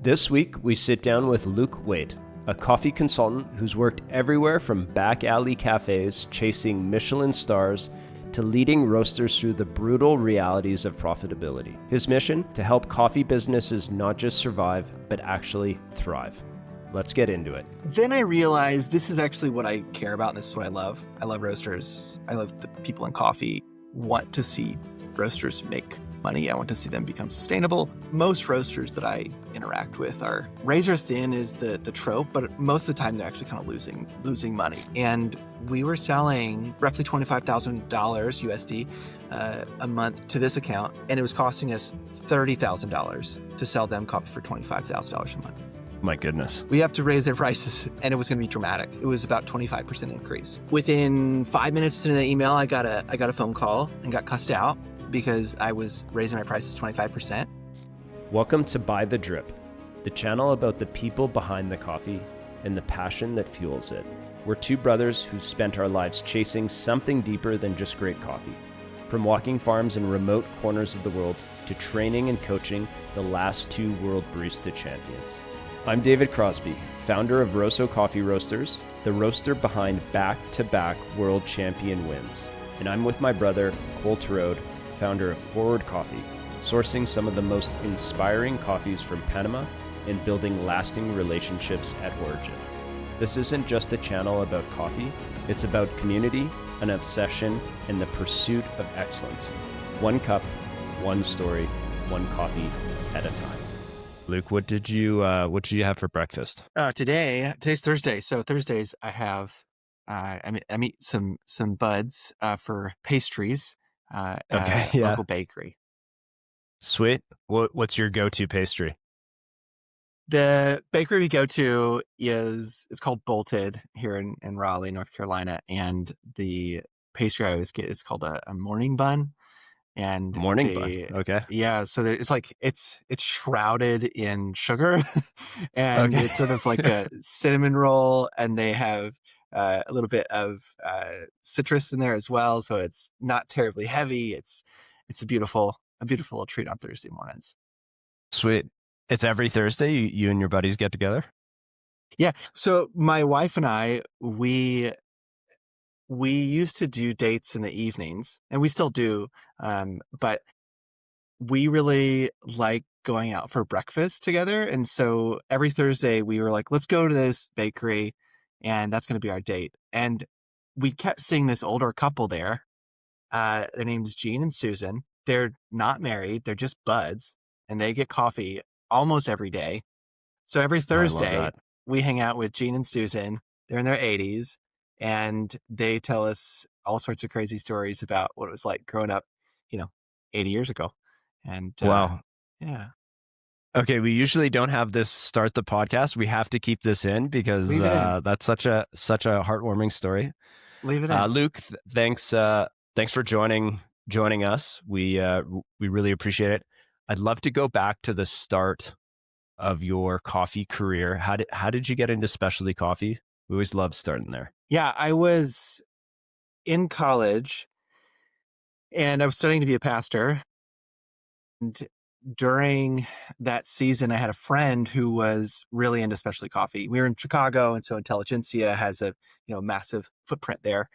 This week, we sit down with Luke Waite, a coffee consultant who's worked everywhere from back alley cafes chasing Michelin stars to leading roasters through the brutal realities of profitability. His mission? To help coffee businesses not just survive, but actually thrive. Let's get into it. Then I realized this is actually what I care about, and this is what I love. I love roasters. I love the people in coffee. Want to see roasters make money. I want to see them become sustainable. Most roasters that I interact with are razor thin is the trope, but most of the time they're actually kind of losing money. And we were selling roughly $25,000 USD a month to this account, and it was costing us $30,000 to sell them coffee for $25,000 a month. My goodness. We have to raise their prices, and it was going to be dramatic. It was about 25% increase. Within 5 minutes into the email, I got a phone call and got cussed out because I was raising my prices 25%. Welcome to Buy the Drip, the channel about the people behind the coffee and the passion that fuels it. We're two brothers who spent our lives chasing something deeper than just great coffee. From walking farms in remote corners of the world to training and coaching the last two world barista champions. I'm David Crosby, founder of Rosso Coffee Roasters, the roaster behind back-to-back world champion wins. And I'm with my brother, Cole Terode, founder of Forward Coffee, sourcing some of the most inspiring coffees from Panama and building lasting relationships at origin. This isn't just a channel about coffee, it's about community, an obsession, and the pursuit of excellence. One cup, one story, one coffee at a time. Luke, what did you have for breakfast? Today's Thursday. So Thursdays I have I meet some buds for pastries. Local bakery. Sweet. What's your go-to pastry? The bakery we go to it's called Bolted here in Raleigh, North Carolina, and the pastry I always get is called a morning bun. And bun. Okay. Yeah, so it's like it's shrouded in sugar, and it's sort of like a cinnamon roll, and they have a little bit of citrus in there as well, so it's not terribly heavy. It's a beautiful little treat on Thursday mornings. Sweet. It's every Thursday you and your buddies get together? Yeah. So my wife and I, we used to do dates in the evenings, and we still do, but we really like going out for breakfast together. And so every Thursday we were like, let's go to this bakery, and that's going to be our date. And we kept seeing this older couple there. Their name's Jean and Susan. They're not married. They're just buds, and they get coffee almost every day. So every Thursday we hang out with Jean and Susan. They're in their 80s, and they tell us all sorts of crazy stories about what it was like growing up, 80 years ago. And wow. Yeah. Okay, we usually don't have this start the podcast. We have to keep this in because that's such a heartwarming story. Leave it in. Luke, thanks for joining us. We really appreciate it. I'd love to go back to the start of your coffee career. How did you get into specialty coffee? We always love starting there. Yeah, I was in college, and I was studying to be a pastor. And during that season, I had a friend who was really into specialty coffee. We were in Chicago, and so Intelligentsia has a massive footprint there.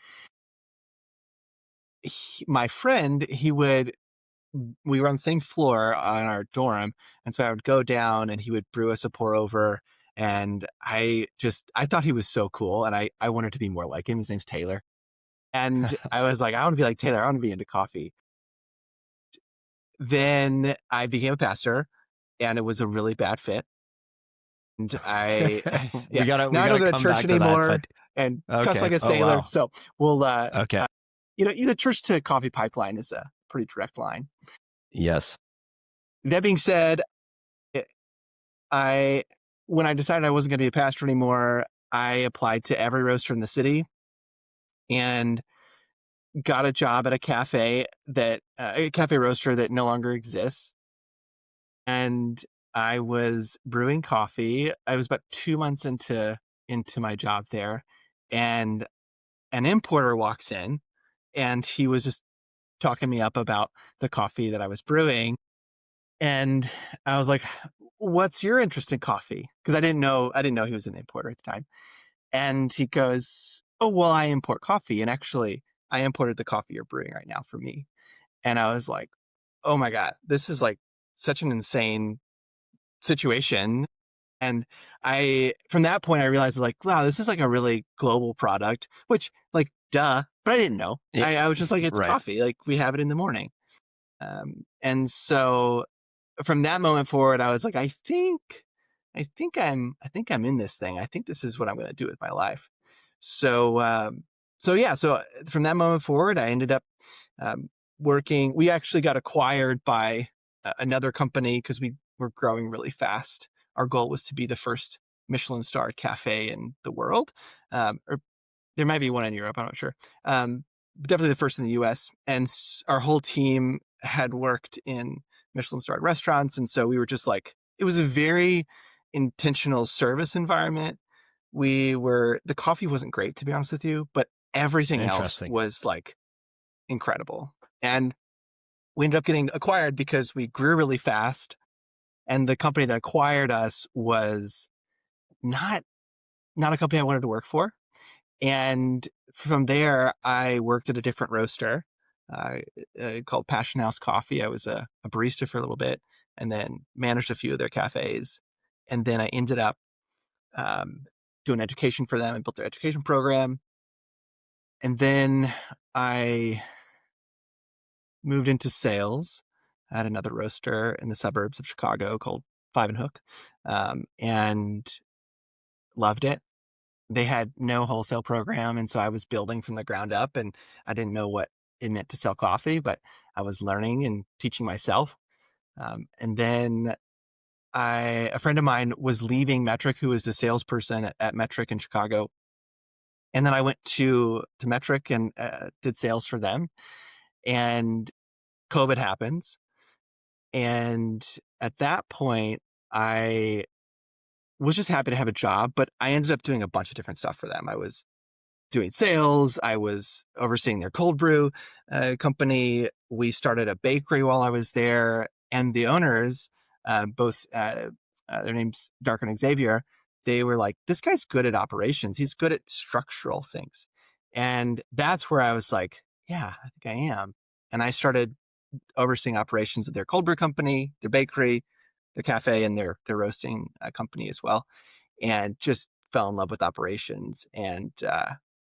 My friend, we were on the same floor on our dorm, and so I would go down, and he would brew us a pour over, and I thought he was so cool, and I wanted to be more like him. His name's Taylor, and I was like, I want to be like Taylor. I want to be into coffee. Then I became a pastor, and it was a really bad fit. And I don't go to church anymore and cuss like a sailor. Oh, wow. So we'll the church to coffee pipeline is a pretty direct line. Yes. That being said, when I decided I wasn't going to be a pastor anymore, I applied to every roaster in the city and got a job at a cafe roaster that no longer exists. And I was brewing coffee. I was about 2 months into my job there, and an importer walks in, and he was just talking me up about the coffee that I was brewing. And I was like, what's your interest in coffee? Because I didn't know he was an importer at the time. And he goes, oh, well, I import coffee. And actually, I imported the coffee you're brewing right now for me. And I was like, oh my God, this is like such an insane situation. And from that point, I realized like, wow, this is like a really global product, which like, duh, but I didn't know. Yeah, I was just like, it's right. coffee. Like we have it in the morning. And so from that moment forward, I was like, I think I'm in this thing. I think this is what I'm going to do with my life. So, so from that moment forward, I ended up um, working. We actually got acquired by another company because we were growing really fast. Our goal was to be the first Michelin-star cafe in the world, or there might be one in Europe. I'm not sure. Definitely the first in the U.S. And our whole team had worked in Michelin-starred restaurants, and so we were just like, it was a very intentional service environment. The coffee wasn't great, to be honest with you, but everything else Interesting. was like incredible. And we ended up getting acquired because we grew really fast, and the company that acquired us was not a company I wanted to work for. And from there, I worked at a different roaster uh, called Passion House Coffee. I was a barista for a little bit, and then managed a few of their cafes. And then I ended up um, doing education for them and built their education program. And then I moved into sales at another roaster in the suburbs of Chicago called Five and Hook, and loved it. They had no wholesale program, and so I was building from the ground up, and I didn't know what it meant to sell coffee, but I was learning and teaching myself. And then a friend of mine was leaving Metric, who was the salesperson at Metric in Chicago. And then I went to Metric and did sales for them. And COVID happens. And at that point, I was just happy to have a job, but I ended up doing a bunch of different stuff for them. I was doing sales. I was overseeing their cold brew company. We started a bakery while I was there. And the owners, both their names Dark and Xavier, they were like, this guy's good at operations. He's good at structural things. And that's where I was like, yeah, I think I am. And I started overseeing operations of their cold brew company, their bakery, their cafe, and their roasting company as well, and just fell in love with operations. And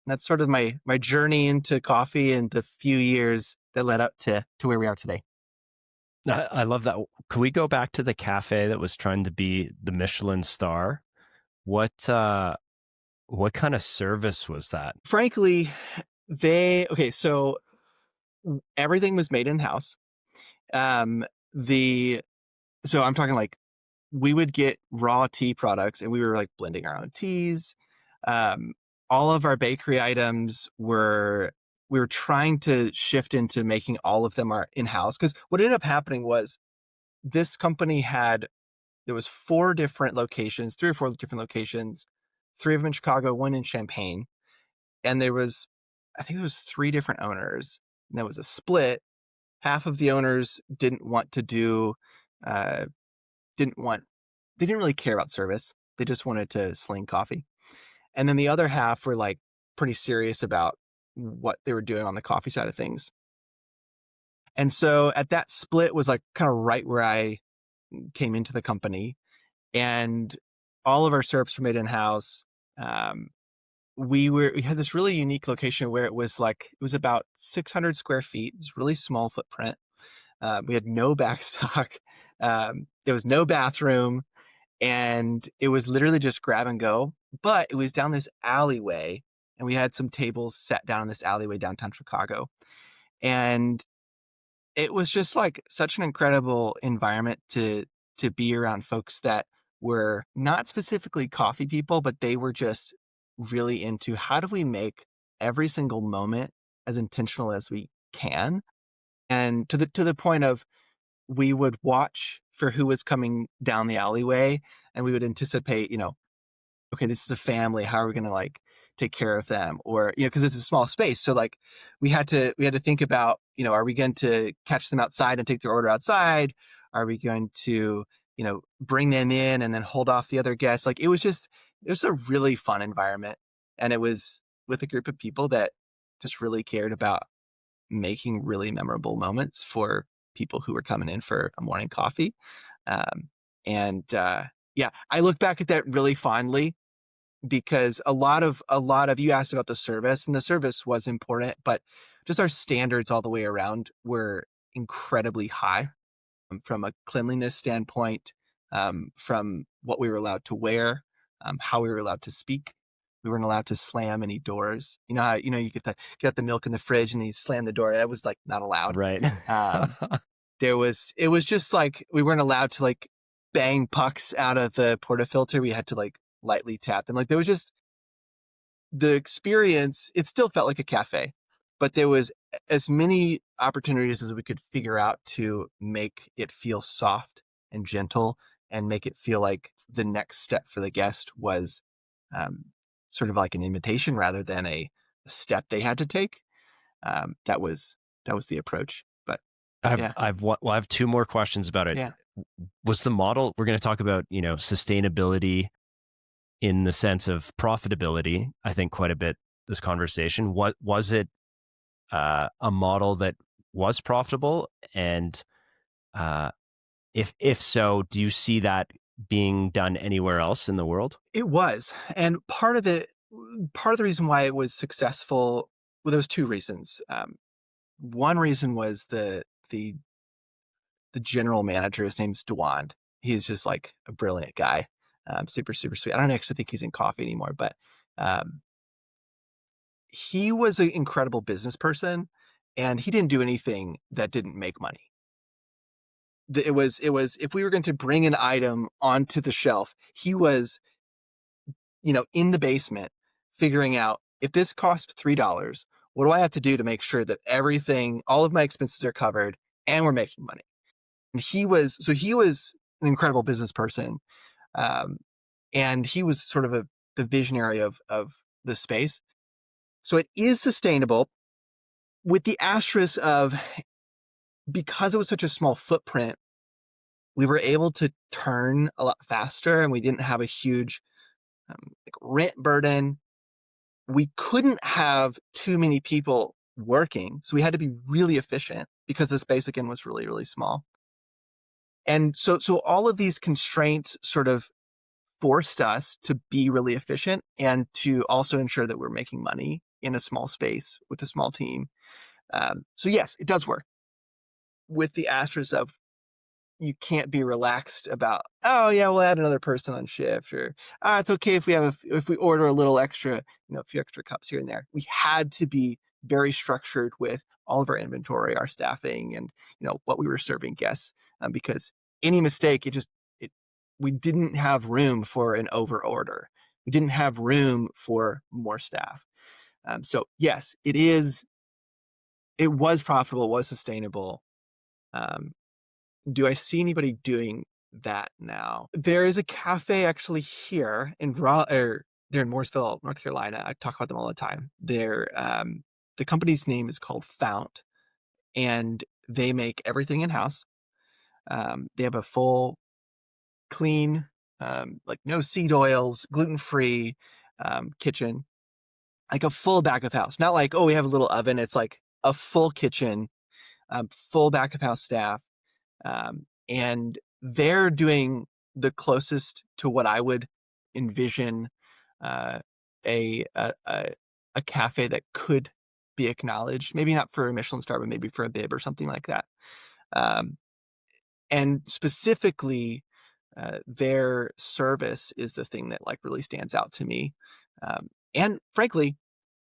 that's sort of my journey into coffee and the few years that led up to where we are today. I love that. Could we go back to the cafe that was trying to be the Michelin star? What kind of service was that? Frankly, so everything was made in house. Um, the so I'm talking like we would get raw tea products and we were like blending our own teas. Um, all of our bakery items we were trying to shift into making all of them our in-house, because what ended up happening was this company there was 3 or 4 different locations, 3 of them in Chicago, 1 in Champaign. And I think there was 3 different owners, and there was a split. Half of the owners uh, they didn't really care about service. They just wanted to sling coffee. And then the other half were like pretty serious about what they were doing on the coffee side of things. And so at that split was like kind of right where I came into the company, and all of our syrups were made in house. Um, we had this really unique location where it was about 600 square feet. It was really small footprint. We had no backstock. There was no bathroom, and it was literally just grab and go. But it was down this alleyway, and we had some tables set down in this alleyway downtown Chicago. And it was just like such an incredible environment to be around folks that were not specifically coffee people, but they were just really into how do we make every single moment as intentional as we can. And to the point of we would watch for who was coming down the alleyway, and we would anticipate, okay, this is a family. How are we going to like take care of them? Or, because it's a small space. So like we had to think about, are we going to catch them outside and take their order outside? Are we going to, bring them in and then hold off the other guests. Like it was a really fun environment. And it was with a group of people that just really cared about making really memorable moments for people who were coming in for a morning coffee. Um, and yeah, I look back at that really fondly because a lot of you asked about the service, and the service was important, but just our standards all the way around were incredibly high, from a cleanliness standpoint, from what we were allowed to wear, how we were allowed to speak. We weren't allowed to slam any doors. You know how you get out the milk in the fridge and then you slam the door. That was like not allowed. Right. It was just like we weren't allowed to like bang pucks out of the portafilter. We had to like lightly tap them. Like there was just the experience. It still felt like a cafe, but there was as many opportunities as we could figure out to make it feel soft and gentle and make it feel like the next step for the guest was sort of like an invitation rather than a step they had to take. That was the approach. But yeah. I have two more questions about it. Yeah. Was the model, we're going to talk about, sustainability in the sense of profitability, I think quite a bit this conversation. What was it, a model that was profitable? And if so, do you see that being done anywhere else in the world? It was. And part of the reason why it was successful, well, there was two reasons. One reason was the general manager. His name's Dewand. He's just like a brilliant guy. Super, super sweet. I don't actually think he's in coffee anymore, but he was an incredible business person, and he didn't do anything that didn't make money. It was if we were going to bring an item onto the shelf, he was, in the basement figuring out, if this costs $3, what do I have to do to make sure that all of my expenses are covered and we're making money? And he was an incredible business person. And he was sort of the visionary of the space. So it is sustainable, with the asterisk of, because it was such a small footprint, we were able to turn a lot faster and we didn't have a huge rent burden. We couldn't have too many people working. So we had to be really efficient because the space, again, was really, really small. And so all of these constraints sort of forced us to be really efficient and to also ensure that we're making money in a small space with a small team. So yes, it does work, with the asterisk of, you can't be relaxed about, oh yeah, we'll add another person on shift, or it's okay if we order a little extra, a few extra cups here and there. We had to be very structured with all of our inventory, our staffing, and what we were serving guests, because any mistake, we didn't have room for an over order. We didn't have room for more staff. So yes, it was profitable, was sustainable. Do I see anybody doing that now? There is a cafe actually here in they're in Mooresville, North Carolina. I talk about them all the time. The company's name is called Fount, and they make everything in-house. They have a full, clean, like no seed oils, gluten-free kitchen, like a full back of house. Not like, oh, we have a little oven. It's like a full kitchen, full back of house staff. And they're doing the closest to what I would envision a cafe that could be acknowledged. Maybe not for a Michelin-star, but maybe for a bib or something like that. And specifically, their service is the thing that like really stands out to me. And frankly,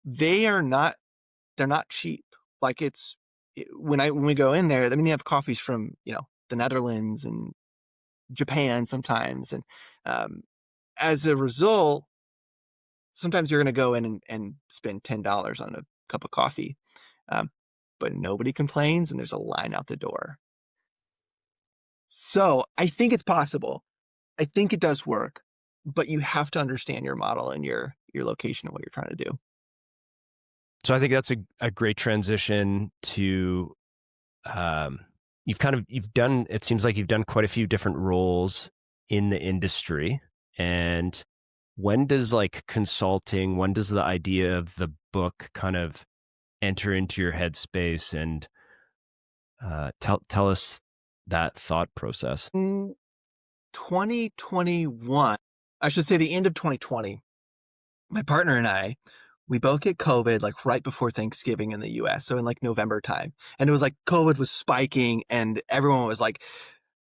they're not cheap. Like when we go in there, I mean, they have coffees from, the Netherlands and Japan sometimes. And as a result, sometimes you're going to go in and spend $10 on a cup of coffee. But nobody complains and there's a line out the door. So I think it's possible. I think it does work, but you have to understand your model and your location and what you're trying to do. So I think that's a great transition to, you've done, it seems like you've done quite a few different roles in the industry. And when does like consulting, when does the idea of the book kind of enter into your headspace? And tell us that thought process. In 2021, I should say the end of 2020, my partner and I, we both get COVID like right before Thanksgiving in the US. So in like November time. And it was like COVID was spiking and everyone was like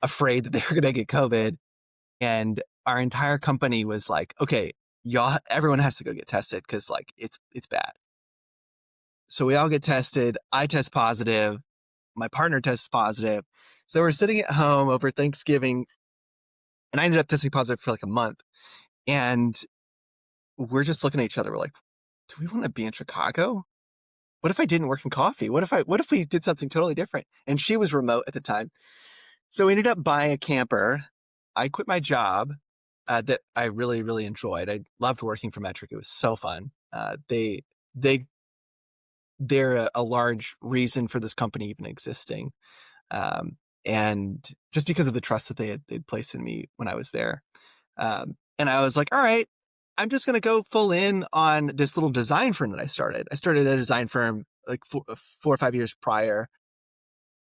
afraid that they were going to get COVID. And our entire company was like, okay, y'all, everyone has to go get tested because like it's bad. So we all get tested. I test positive. My partner tests positive. So we're sitting at home over Thanksgiving, and I ended up testing positive for like a month. And we're just looking at each other. We're like, do we want to be in Chicago? What if I didn't work in coffee? What if we did something totally different? And she was remote at the time. So we ended up buying a camper. I quit my job that I really, really enjoyed. I loved working for Metric. It was so fun. They they're a large reason for this company even existing. And just because of the trust that they'd placed in me when I was there. And I was like, all right, I'm just going to go full in on this little design firm that I started. I started a design firm like 4 or 5 years prior.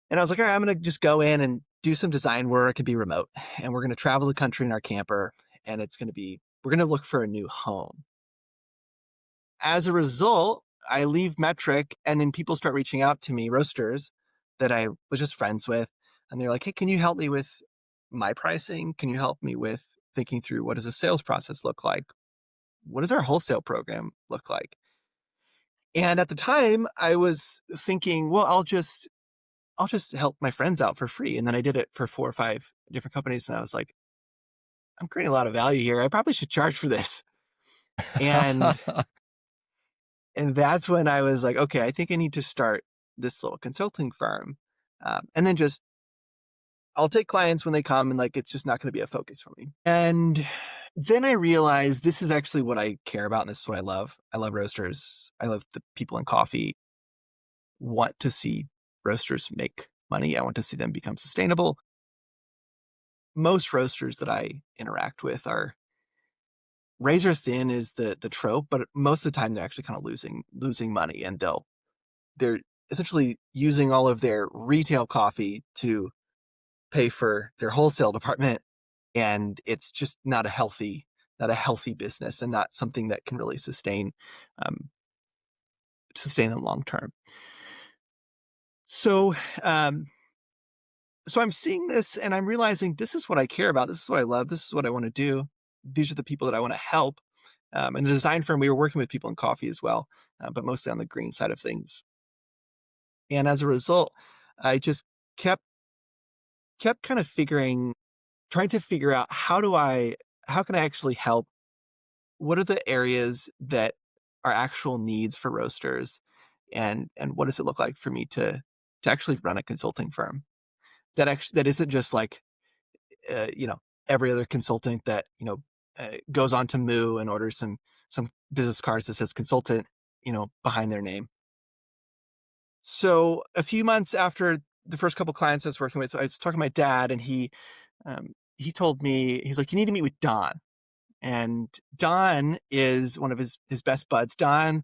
And I was like, all right, I'm going to just go in and do some design work and be remote. And we're going to travel the country in our camper. And we're going to look for a new home. As a result, I leave Metric, and then people start reaching out to me, roasters that I was just friends with. And they're like, hey, can you help me with my pricing? Can you help me with thinking through what does a sales process look like? What does our wholesale program look like? And at the time I was thinking, well, I'll just help my friends out for free. And then I did it for 4 or 5 different companies. And I was like, I'm creating a lot of value here. I probably should charge for this. And that's when I was like, okay, I think I need to start this little consulting firm. And then just, I'll take clients when they come, and like, it's just not going to be a focus for me. And then I realized this is actually what I care about. And this is what I love. I love roasters. I love the people in coffee. Want to see roasters make money. I want to see them become sustainable. Most roasters that I interact with are razor thin is the trope, but most of the time they're actually kind of losing money, and they're essentially using all of their retail coffee to pay for their wholesale department, and it's just not a healthy business, and not something that can really sustain them long term. So I'm seeing this, and I'm realizing this is what I care about. This is what I love. This is what I want to do. These are the people that I want to help. In the design firm, we were working with people in coffee as well, but mostly on the green side of things. And as a result, I just kept kind of trying to figure out how can I actually help? What are the areas that are actual needs for roasters? And what does it look like for me to actually run a consulting firm that isn't just like, every other consultant that, goes on to Moo and orders some business cards that says consultant, behind their name. So a few months after the first couple clients I was working with, I was talking to my dad, and he told me, he's like, you need to meet with Don. And Don is one of his best buds. Don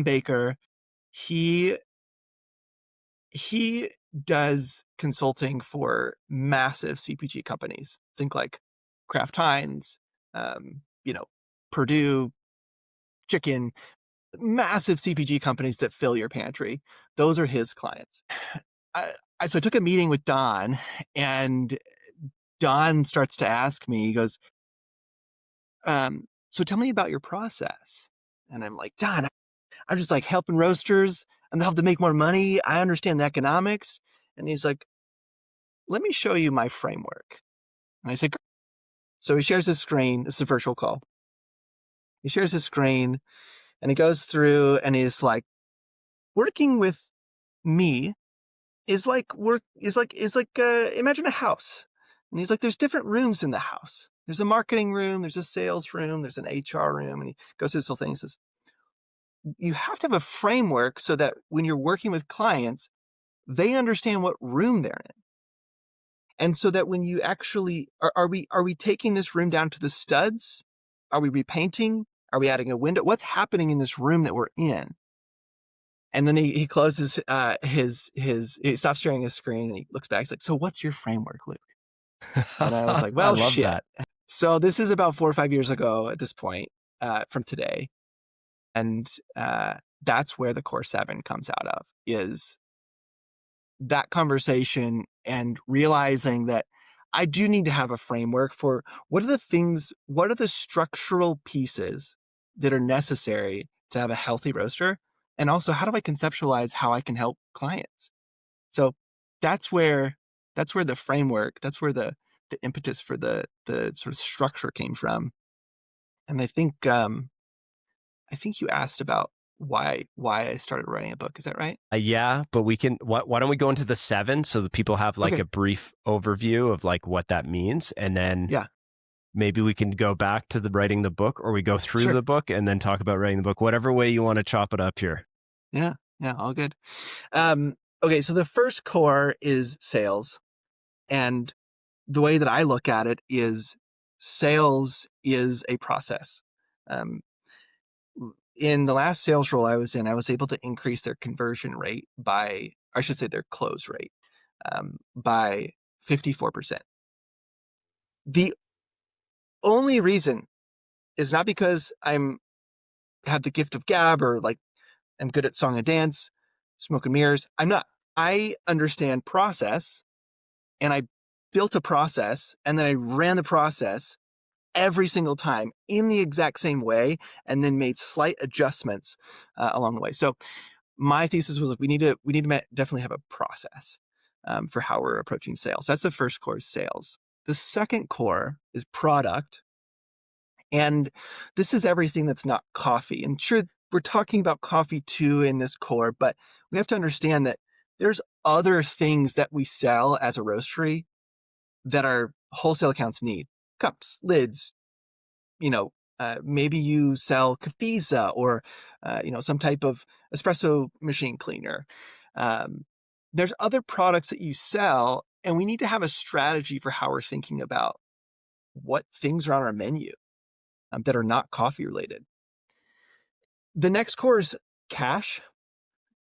Baker. He does consulting for massive CPG companies. Think like Kraft Heinz, Purdue Chicken, massive CPG companies that fill your pantry. Those are his clients. So I took a meeting with Don, and Don starts to ask me, he goes, so tell me about your process. And I'm like, Don, I'm just like helping roasters. I'm helping to make more money. I understand the economics. And he's like, let me show you my framework. And I said, so he shares his screen. This is a virtual call. He shares his screen, and he goes through, and he's like, working with me is like imagine a house. And he's like, there's different rooms in the house. There's a marketing room, there's a sales room, there's an HR room. And he goes through this whole thing. He says, you have to have a framework so that when you're working with clients, they understand what room they're in. And so that when you actually, are we taking this room down to the studs? Are we repainting? Are we adding a window? What's happening in this room that we're in? And then he closes he stops sharing his screen and he looks back. He's like, so what's your framework, Luke? And I was like, I well, love shit. that. So this is about 4 or 5 years ago at this point, from today. And that's where the core 7 comes out of, is that conversation and realizing that I do need to have a framework for what are the structural pieces that are necessary to have a healthy roaster? And also, how do I conceptualize how I can help clients? So that's where the framework, that's where the impetus for the sort of structure came from. And I think you asked about why I started writing a book. Is that right? Yeah, but we can, why don't we go into the 7 so that people have like Okay. a brief overview of like what that means. And then Yeah. maybe we can go back to the writing the book, or we go through Sure. the book and then talk about writing the book, whatever way you want to chop it up here. Yeah. All good. Okay. So the first core is sales. And the way that I look at it is sales is a process. In the last sales role I was in, I was able to increase their conversion rate by, I should say their close rate, by 54%. The only reason is not because have the gift of gab or like I'm good at song and dance, smoke and mirrors. I'm not. I understand process, and I built a process, and then I ran the process every single time in the exact same way, and then made slight adjustments along the way. So my thesis was, like, we need to definitely have a process for how we're approaching sales. That's the first core, is sales. The second core is product. And this is everything that's not coffee. And sure, we're talking about coffee too in this core, but we have to understand that there's other things that we sell as a roastery that our wholesale accounts need. Cups, lids, maybe you sell Cafesa or, some type of espresso machine cleaner. There's other products that you sell, and we need to have a strategy for how we're thinking about what things are on our menu that are not coffee related. The next core is cash.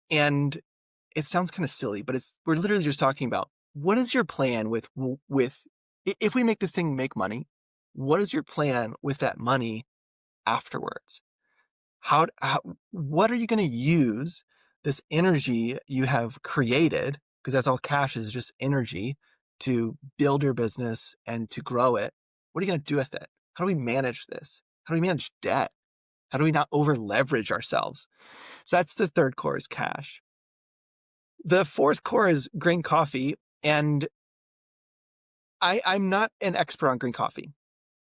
And it sounds kind of silly, but we're literally just talking about, what is your plan with if we make this thing make money, what is your plan with that money afterwards? What are you going to use this energy you have created, because that's all cash is, just energy, to build your business and to grow it? What are you going to do with it? How do we manage this? How do we manage debt? How do we not over leverage ourselves? So that's the third core, is cash. The fourth core is green coffee. And I'm not an expert on green coffee.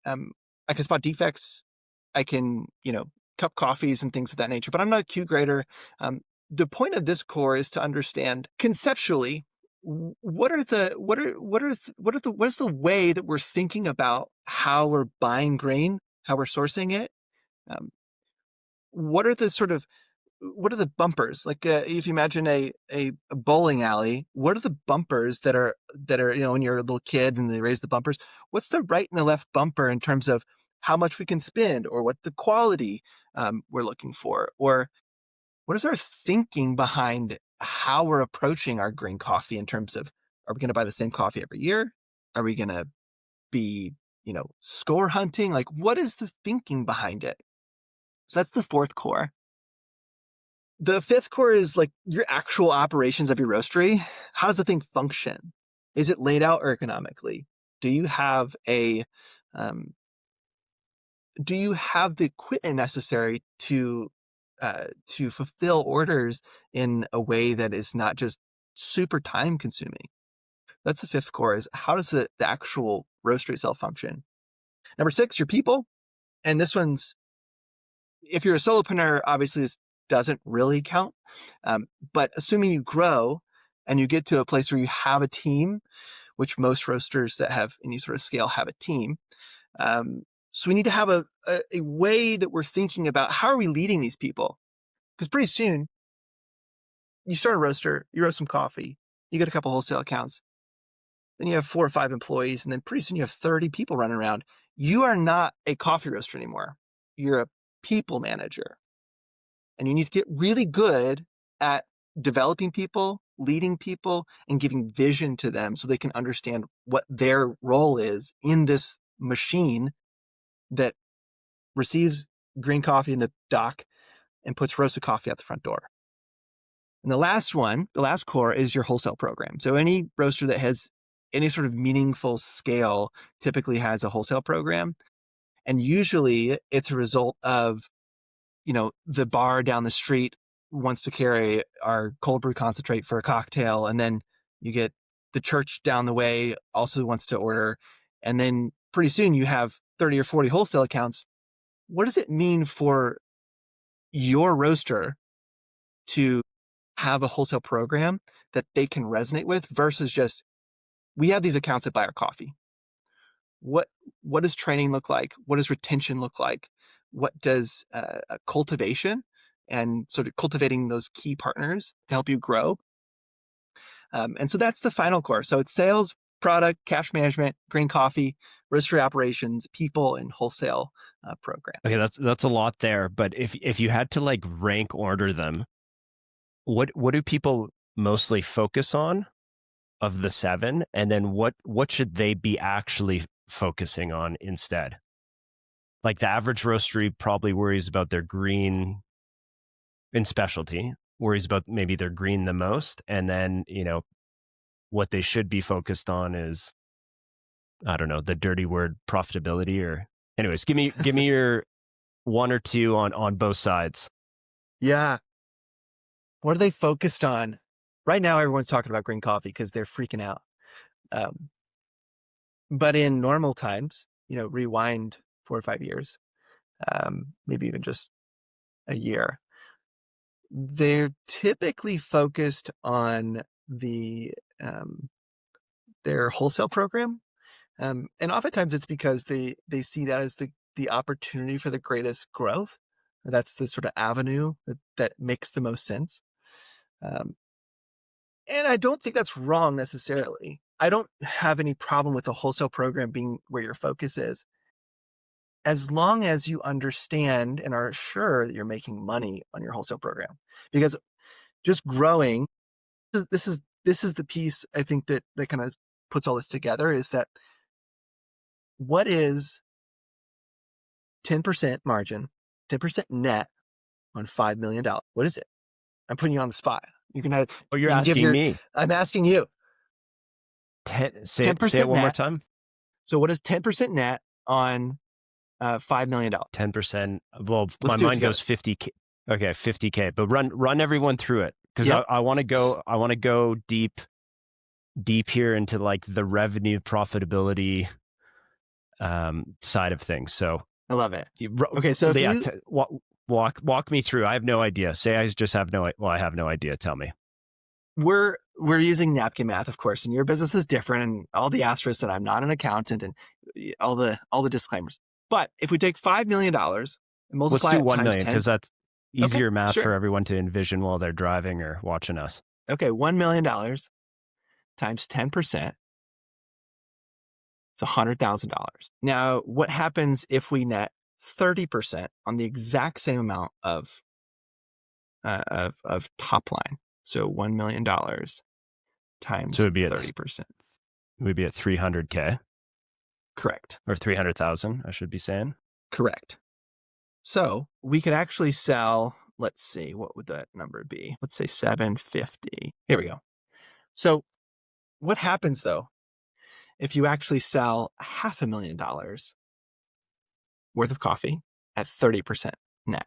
I can spot defects. I can, cup coffees and things of that nature, but I'm not a Q grader. The point of this core is to understand conceptually what is the way that we're thinking about how we're buying grain, how we're sourcing it. What are the bumpers? Like, if you imagine a bowling alley, what are the bumpers that are, when you're a little kid and they raise the bumpers, what's the right and the left bumper in terms of how much we can spend, or what the quality we're looking for, or what is our thinking behind how we're approaching our green coffee in terms of, are we going to buy the same coffee every year? Are we going to be, score hunting? Like, what is the thinking behind it? So that's the fourth core. The fifth core is like your actual operations of your roastery. How does the thing function? Is it laid out ergonomically? Do you have the equipment necessary to fulfill orders in a way that is not just super time consuming? That's the fifth core, is how does the actual roastery itself function? Number 6, your people. And this one's, if you're a solopreneur, obviously this doesn't really count. But assuming you grow and you get to a place where you have a team, which most roasters that have any sort of scale have a team. So we need to have a way that we're thinking about, how are we leading these people? Because pretty soon you start a roaster, you roast some coffee, you get a couple wholesale accounts, then you have 4 or 5 employees, and then pretty soon you have 30 people running around. You are not a coffee roaster anymore. You're a people manager. And you need to get really good at developing people, leading people, and giving vision to them so they can understand what their role is in this machine that receives green coffee in the dock and puts roasted coffee out the front door. And the last core is your wholesale program. So any roaster that has any sort of meaningful scale typically has a wholesale program. And usually it's a result of, the bar down the street wants to carry our cold brew concentrate for a cocktail. And then you get the church down the way also wants to order. And then pretty soon you have 30 or 40 wholesale accounts. What does it mean for your roaster to have a wholesale program that they can resonate with versus just, we have these accounts that buy our coffee? What does training look like? What does retention look like? What does cultivation and sort of cultivating those key partners to help you grow? And so that's the final core. So it's sales, product, cash management, green coffee, roastery operations, people, and wholesale program. Okay, that's a lot there. But if you had to like rank order them, what do people mostly focus on of the 7? And then what should they be actually focusing on instead? Like the average roastery probably worries about their green in specialty, worries about maybe their green the most. And then, what they should be focused on is, I don't know, the dirty word profitability. Or anyways, give me your 1 or 2 on both sides. Yeah. What are they focused on? Right now, everyone's talking about green coffee because they're freaking out. But in normal times, rewind 4 or 5 years, maybe even just a year, they're typically focused on their wholesale program. And oftentimes it's because they see that as the opportunity for the greatest growth. That's the sort of avenue that makes the most sense. And I don't think that's wrong necessarily. I don't have any problem with the wholesale program being where your focus is, as long as you understand and are sure that you're making money on your wholesale program. Because just growing, this is the piece I think that kind of puts all this together, is that what is 10% margin, 10% net on $5 million? What is it? I'm putting you on the spot. You can have. Oh, you're asking me. I'm asking you. Say it one more time. So what is 10% net on $5 million? 10%. Well, my mind goes 50K. Okay, 50K. But run everyone through it, because I want to go deep here into like the revenue profitability side of things. So I love it. Okay, so walk me through. I have no idea. Say I just have I have no idea. Tell me. We're using napkin math, of course, and your business is different, and all the asterisks, and I'm not an accountant, and all the disclaimers. But if we take $5 million and multiply, let's do it 1 times million, 10, because that's easier math sure, for everyone to envision while they're driving or watching us. Okay, $1 million times 10%. It's $100,000. Now, what happens if we net 30% on the exact same amount of top line? So $1 million times 30%. It would be at 300K. Correct. Or 300,000, I should be saying. Correct. So we could actually sell, let's see, what would that number be? Let's say 750. Here we go. So what happens though if you actually sell $500,000 worth of coffee at 30% net?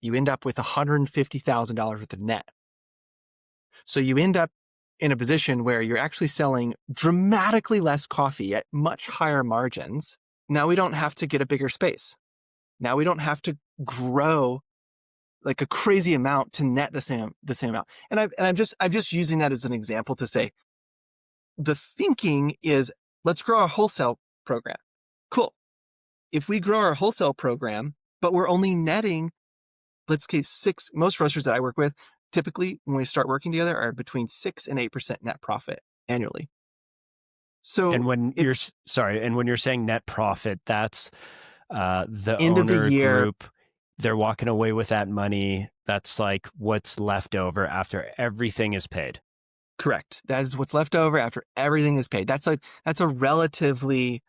You end up with $150,000 worth of net. So you end up in a position where you're actually selling dramatically less coffee at much higher margins. Now we don't have to get a bigger space. Now we don't have to grow like a crazy amount to net the same amount. And I'm just using that as an example to say, the thinking is, let's grow our wholesale program. Cool. If we grow our wholesale program, but we're only netting, let's say most roasters that I work with typically when we start working together are between 6 and 8% net profit annually. So And when you're saying net profit, that's the end of the owner year, group, they're walking away with that money. That's like what's left over after everything is paid. correct. That is what's left over after everything is paid. That's a relatively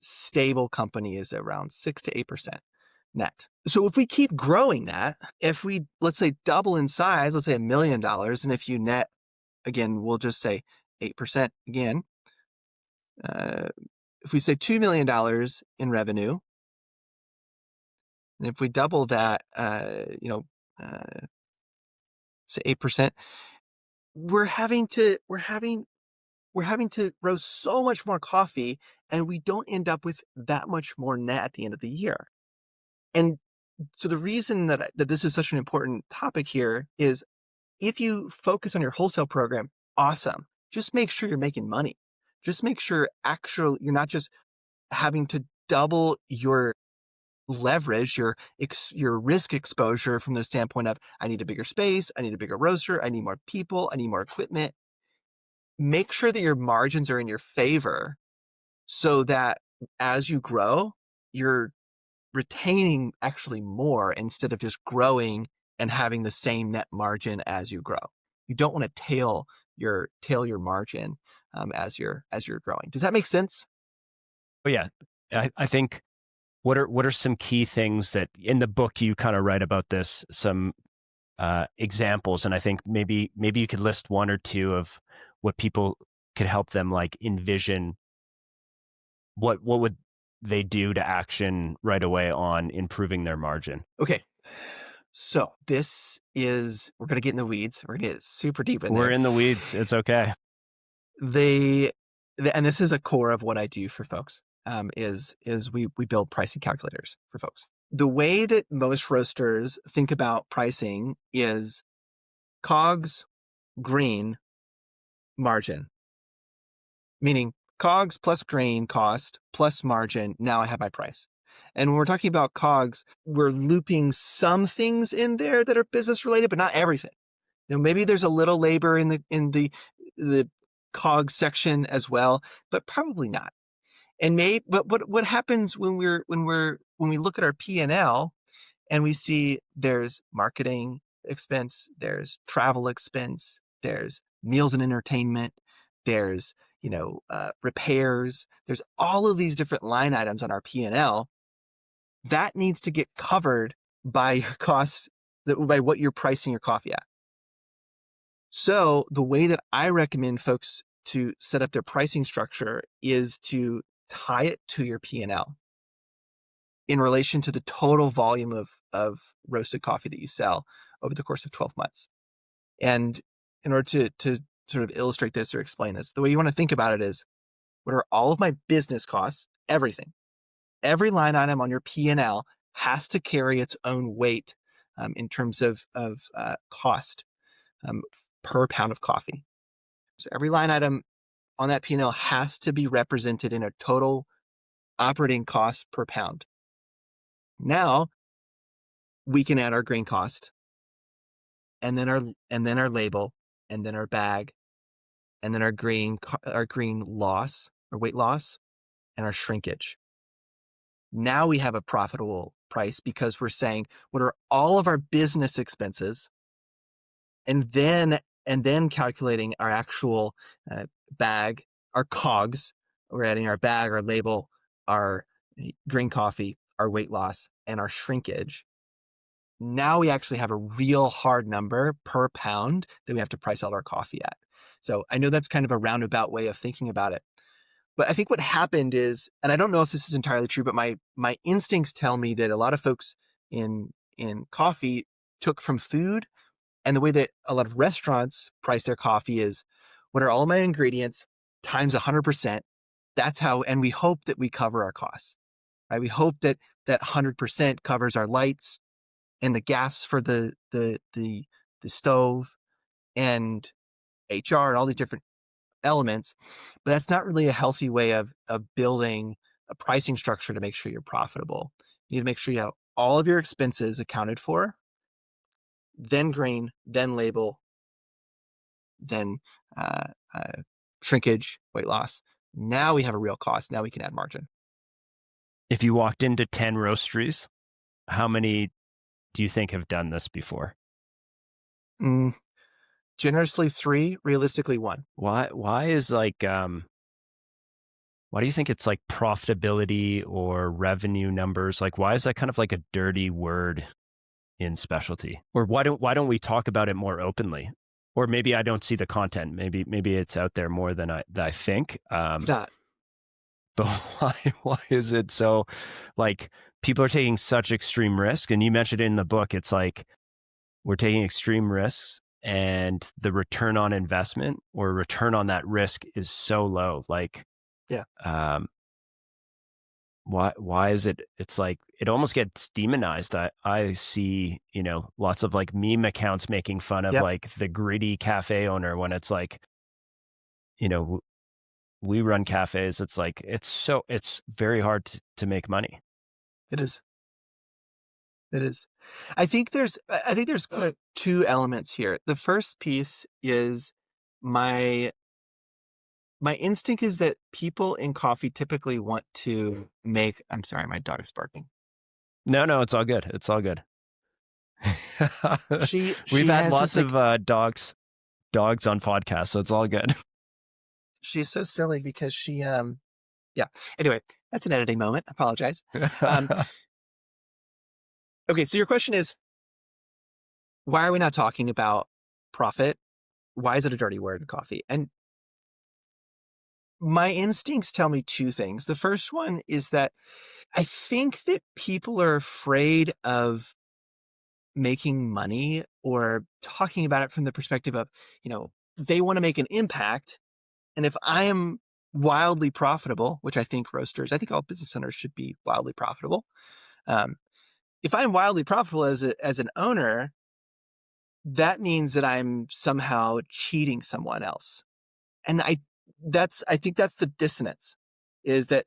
stable company, is around 6 to 8% net. So if we keep growing that, if we, let's say, double in size, let's say $1 million, and if you net, again, we'll just say 8% again. If we say $2 million in revenue, and if we double that, say 8%, we're having to roast so much more coffee, and we don't end up with that much more net at the end of the year. And so the reason that this is such an important topic here is, if you focus on your wholesale program, awesome. Just make sure you're making money. Just make sure you're not just having to double your leverage, your risk exposure from the standpoint of, I need a bigger space, I need a bigger roaster, I need more people, I need more equipment. Make sure that your margins are in your favor so that as you grow, you're retaining actually more instead of just growing and having the same net margin as you grow. You don't want to tail your margin as you're growing. Does that make sense? Oh yeah, I think what are some key things that in the book you kind of write about this, some examples, and I think maybe you could list one or two of what people could help them like envision what would they do to action right away on improving their margin. Okay. So we're going to get in the weeds. We're going to get super deep in We're there. in the weeds. It's okay. And this is a core of what I do for folks, is we build pricing calculators for folks. The way that most roasters think about pricing is COGS, green, margin. Meaning COGS plus grain cost plus margin, now I have my price. And when we're talking about COGS, we're looping some things in there that are business related, but not everything. Maybe there's a little labor in the COGS section as well, but probably not. But what happens when we look at our P&L and we see there's marketing expense, there's travel expense, there's meals and entertainment, there's repairs, there's all of these different line items on our P&L that needs to get covered by your cost, by what you're pricing your coffee at. So the way that I recommend folks to set up their pricing structure is to tie it to your P&L in relation to the total volume of roasted coffee that you sell over the course of 12 months. And in order to sort of illustrate this or explain this, the way you want to think about it is, what are all of my business costs? Everything. Every line item on your P&L has to carry its own weight in terms of cost per pound of coffee. So every line item on that P&L has to be represented in a total operating cost per pound. Now we can add our grain cost, and then our label, and then our bag, and then our green loss or weight loss, and our shrinkage. Now we have a profitable price because we're saying, what are all of our business expenses, and then calculating our actual bag, our COGS. We're adding our bag, our label, our green coffee, our weight loss, and our shrinkage. Now we actually have a real hard number per pound that we have to price all our coffee at. So I know that's kind of a roundabout way of thinking about it. But I think what happened is, and I don't know if this is entirely true, but my instincts tell me that a lot of folks in coffee took from food, and the way that a lot of restaurants price their coffee is, what are all my ingredients times 100%? That's how, and we hope that we cover our costs, right? We hope that 100% covers our lights and the gas for the stove and HR and all these different elements, but that's not really a healthy way of building a pricing structure to make sure you're profitable. You need to make sure you have all of your expenses accounted for, then grain, then label, then uh, uh, shrinkage, weight loss. Now we have a real cost. Now we can add margin. If you walked into 10 roasteries, how many do you think have done this before? Generously 3, realistically 1. Why is like why do you think it's like profitability or revenue numbers? Like why is that kind of like a dirty word in specialty? Or why don't we talk about it more openly? Or maybe I don't see the content. Maybe it's out there more than I think. It's not. But why is it so like people are taking such extreme risk? And you mentioned it in the book, it's like we're taking extreme risks and the return on investment or return on that risk is so low. Like, Yeah. Why is it? It's like it almost gets demonized. I see, lots of like meme accounts making fun of like the gritty cafe owner when it's like, we run cafes. It's like it's very hard to make money. It is. It is. I think there's kind of 2 elements here. The first piece is my instinct is that people in coffee typically want to make. I'm sorry, my dog is barking. No, it's all good. It's all good. We've had lots of dogs on podcasts, so it's all good. She's so silly because she yeah. Anyway, that's an editing moment. I apologize. Okay, so your question is, why are we not talking about profit? Why is it a dirty word in coffee? And my instincts tell me 2 things. The first one is that I think that people are afraid of making money or talking about it from the perspective of, they want to make an impact. And if I am wildly profitable, which I think all business owners should be wildly profitable. If I'm wildly profitable as an owner, that means that I'm somehow cheating someone else. And I think that's the dissonance, is that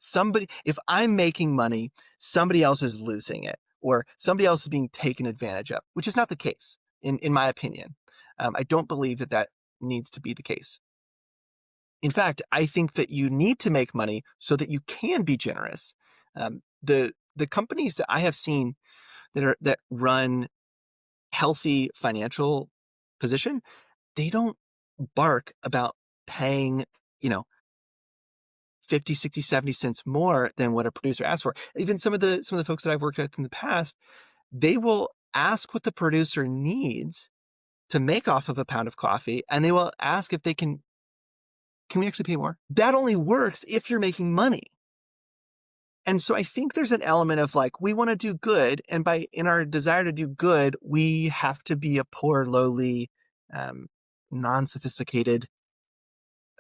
if I'm making money, somebody else is losing it, or somebody else is being taken advantage of, which is not the case, in my opinion. I don't believe that needs to be the case. In fact, I think that you need to make money so that you can be generous. The companies that I have seen that run healthy financial position, they don't bark about paying, 50, 60, 70 cents more than what a producer asks for. Even some of the folks that I've worked with in the past, they will ask what the producer needs to make off of a pound of coffee, and they will ask if they can we actually pay more? That only works if you're making money. And so I think there's an element of like, we want to do good. And in our desire to do good, we have to be a poor, lowly, non-sophisticated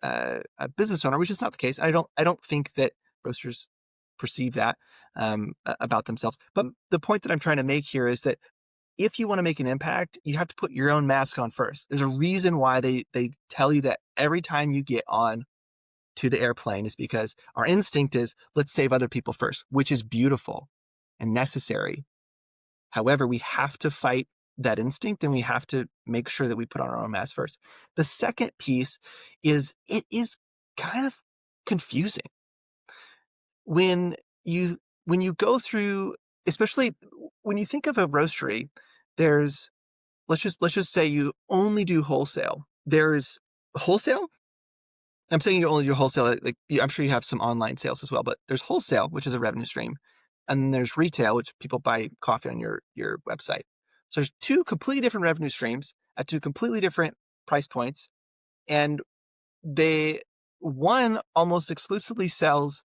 a business owner, which is not the case. I don't think that roasters perceive that about themselves. But the point that I'm trying to make here is that if you want to make an impact, you have to put your own mask on first. There's a reason why they tell you that every time you get on to the airplane is because our instinct is, let's save other people first, which is beautiful and necessary. However, we have to fight that instinct, and we have to make sure that we put on our own mask first. The second piece is it is kind of confusing when you go through, especially when you think of a roastery. There's let's just say you only do wholesale. There's wholesale. I'm saying you only do wholesale. Like I'm sure you have some online sales as well, but there's wholesale, which is a revenue stream, and then there's retail, which people buy coffee on your website. So there's 2 completely different revenue streams at 2 completely different price points, and one almost exclusively sells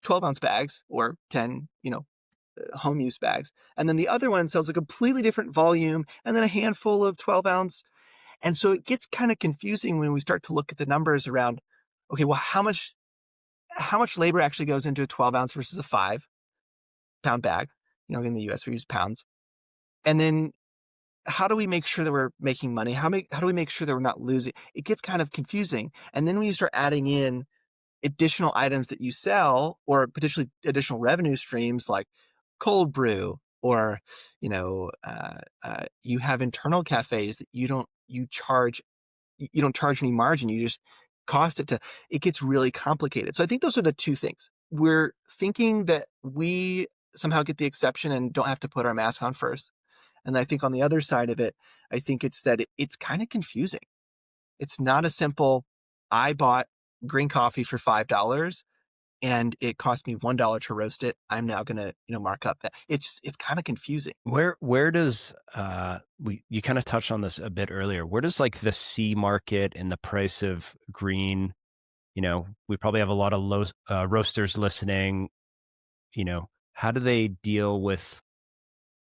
12-ounce bags or 10, home use bags. And then the other one sells a completely different volume and then a handful of 12-ounce. And so it gets kind of confusing when we start to look at the numbers around, okay, well, how much labor actually goes into a 12-ounce versus a 5-pound bag? In the US, we use pounds. And then how do we make sure that we're making money? How do we make sure that we're not losing? It gets kind of confusing. And then when you start adding in additional items that you sell or potentially additional revenue streams like cold brew Or, you have internal cafes that you don't charge any margin. You just cost it gets really complicated. So I think those are the two things. We're thinking that we somehow get the exception and don't have to put our mask on first. And I think on the other side of it, I think it's that it's kind of confusing. It's not a simple, I bought green coffee for $5 and it cost me $1 to roast it. I'm now going to, mark up that. It's kind of confusing. Where does you kind of touched on this a bit earlier. Where does like the C market and the price of green, we probably have a lot of roasters listening, how do they deal with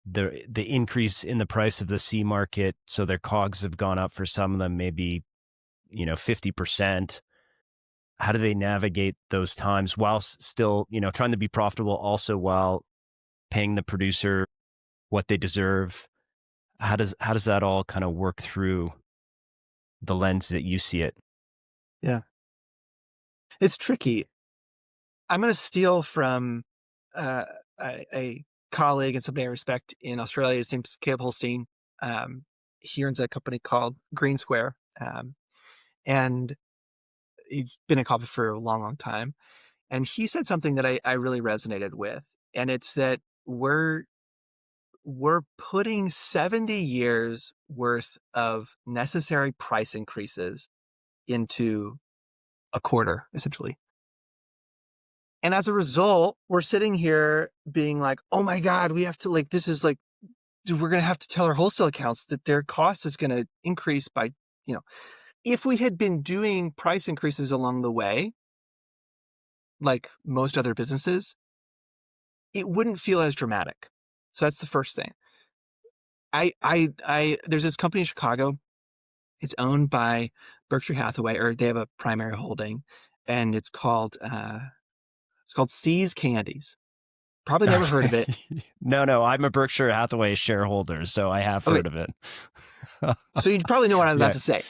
the increase in the price of the C market? So their COGS have gone up for some of them, maybe, 50%. How do they navigate those times while still, trying to be profitable, also while paying the producer what they deserve? How does that all kind of work through the lens that you see it? Yeah. It's tricky. I'm going to steal from a colleague and somebody I respect in Australia. His name's Caleb Holstein. He owns a company called Green Square. And he's been in coffee for a long, long time. And he said something that I really resonated with. And it's that we're putting 70 years worth of necessary price increases into a quarter, essentially. And as a result, we're sitting here being like, oh my God, we have to this is dude, we're going to have to tell our wholesale accounts that their cost is going to increase by, if we had been doing price increases along the way, like most other businesses, it wouldn't feel as dramatic. So that's the first thing. There's this company in Chicago. It's owned by Berkshire Hathaway, or they have a primary holding, and it's called C's Candies. Probably never heard of it. No, I'm a Berkshire Hathaway shareholder, so I have heard of it. So you probably know what I'm about to say.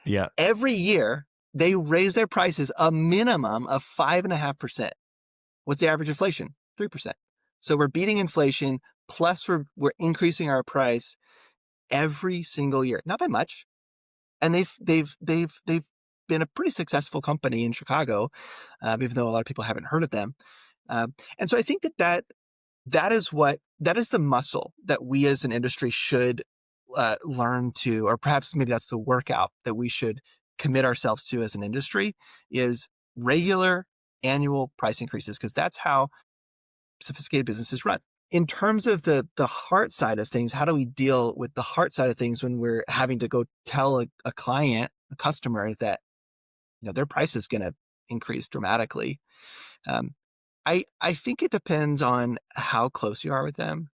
Yeah. Every year they raise their prices a minimum of 5.5%. What's the average inflation? 3%. So we're beating inflation, plus we're increasing our price every single year, not by much. And they've been a pretty successful company in Chicago, even though a lot of people haven't heard of them. And so I think that is the muscle that we as an industry should learn to, or perhaps maybe that's the workout that we should commit ourselves to as an industry, is regular annual price increases, because that's how sophisticated businesses run. In terms of the heart side of things, how do we deal with the heart side of things when we're having to go tell a client, a customer, that their price is going to increase dramatically? I think it depends on how close you are with them,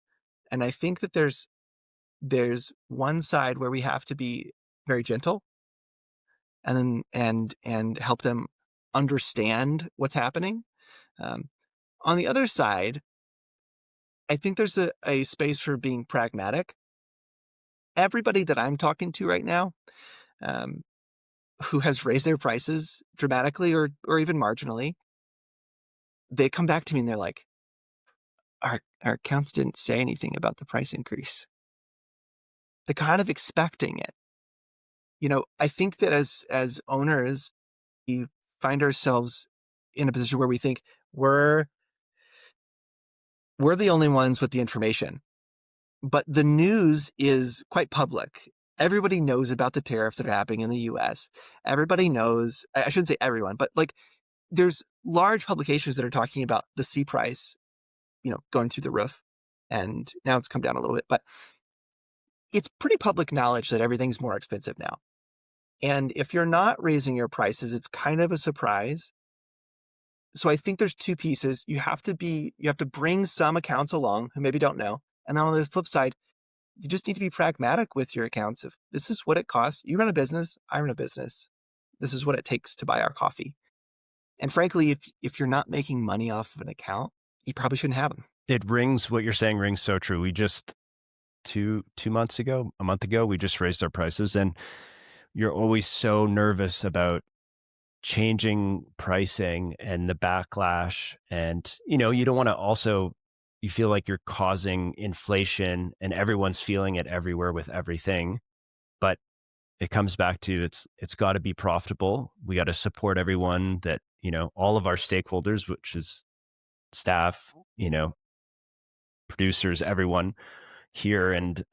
and I think that there's one side where we have to be very gentle, and help them understand what's happening. On the other side, I think there's a space for being pragmatic. Everybody that I'm talking to right now, who has raised their prices dramatically or even marginally, they come back to me and they're like, our accounts didn't say anything about the price increase. They're kind of expecting it. I think that as owners, we find ourselves in a position where we think we're the only ones with the information. But the news is quite public. Everybody knows about the tariffs that are happening in the US. Everybody knows, I shouldn't say everyone, but there's large publications that are talking about the C price, going through the roof. And now it's come down a little bit, but it's pretty public knowledge that everything's more expensive now. And if you're not raising your prices, it's kind of a surprise. So I think there's two pieces. You have to bring some accounts along who maybe don't know. And then on the flip side, you just need to be pragmatic with your accounts. If this is what it costs, you run a business, I run a business. This is what it takes to buy our coffee. And frankly, if you're not making money off of an account, you probably shouldn't have them. What you're saying rings so true. We just, a month ago, we just raised our prices, and you're always so nervous about changing pricing and the backlash. And, you don't want to also you feel like you're causing inflation and everyone's feeling it everywhere with everything. But it comes back to it's got to be profitable. We got to support everyone that, all of our stakeholders, which is staff, producers, everyone here. And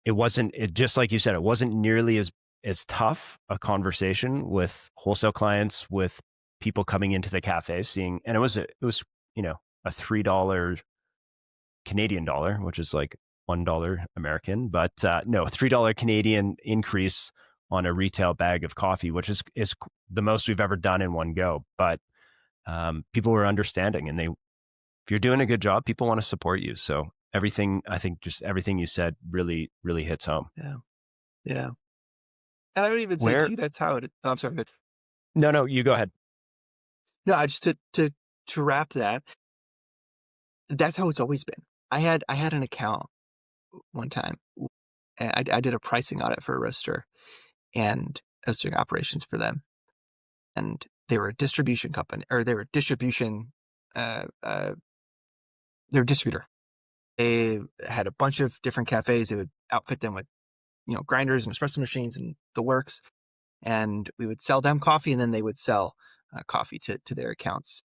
it just like you said, it wasn't nearly as tough a conversation with wholesale clients, with people coming into the cafe seeing, and it was a $3 Canadian dollar, which is like $1 American, but no, $3 Canadian increase on a retail bag of coffee, which is the most we've ever done in one go. But people were understanding, and if you're doing a good job, people want to support you. So I think just everything you said really, really hits home. Yeah. Yeah. And I would even say Where? too, that's how it, oh, I'm sorry, but No, you go ahead. no, I just to wrap that, that's how it's always been. I had an account one time, and I did a pricing audit for a roaster, and I was doing operations for them, and they were a distribution company, or they were distribution, they were a distributor. They had a bunch of different cafes. They would outfit them with, grinders and espresso machines and the works, and we would sell them coffee, and then they would sell coffee to their accounts.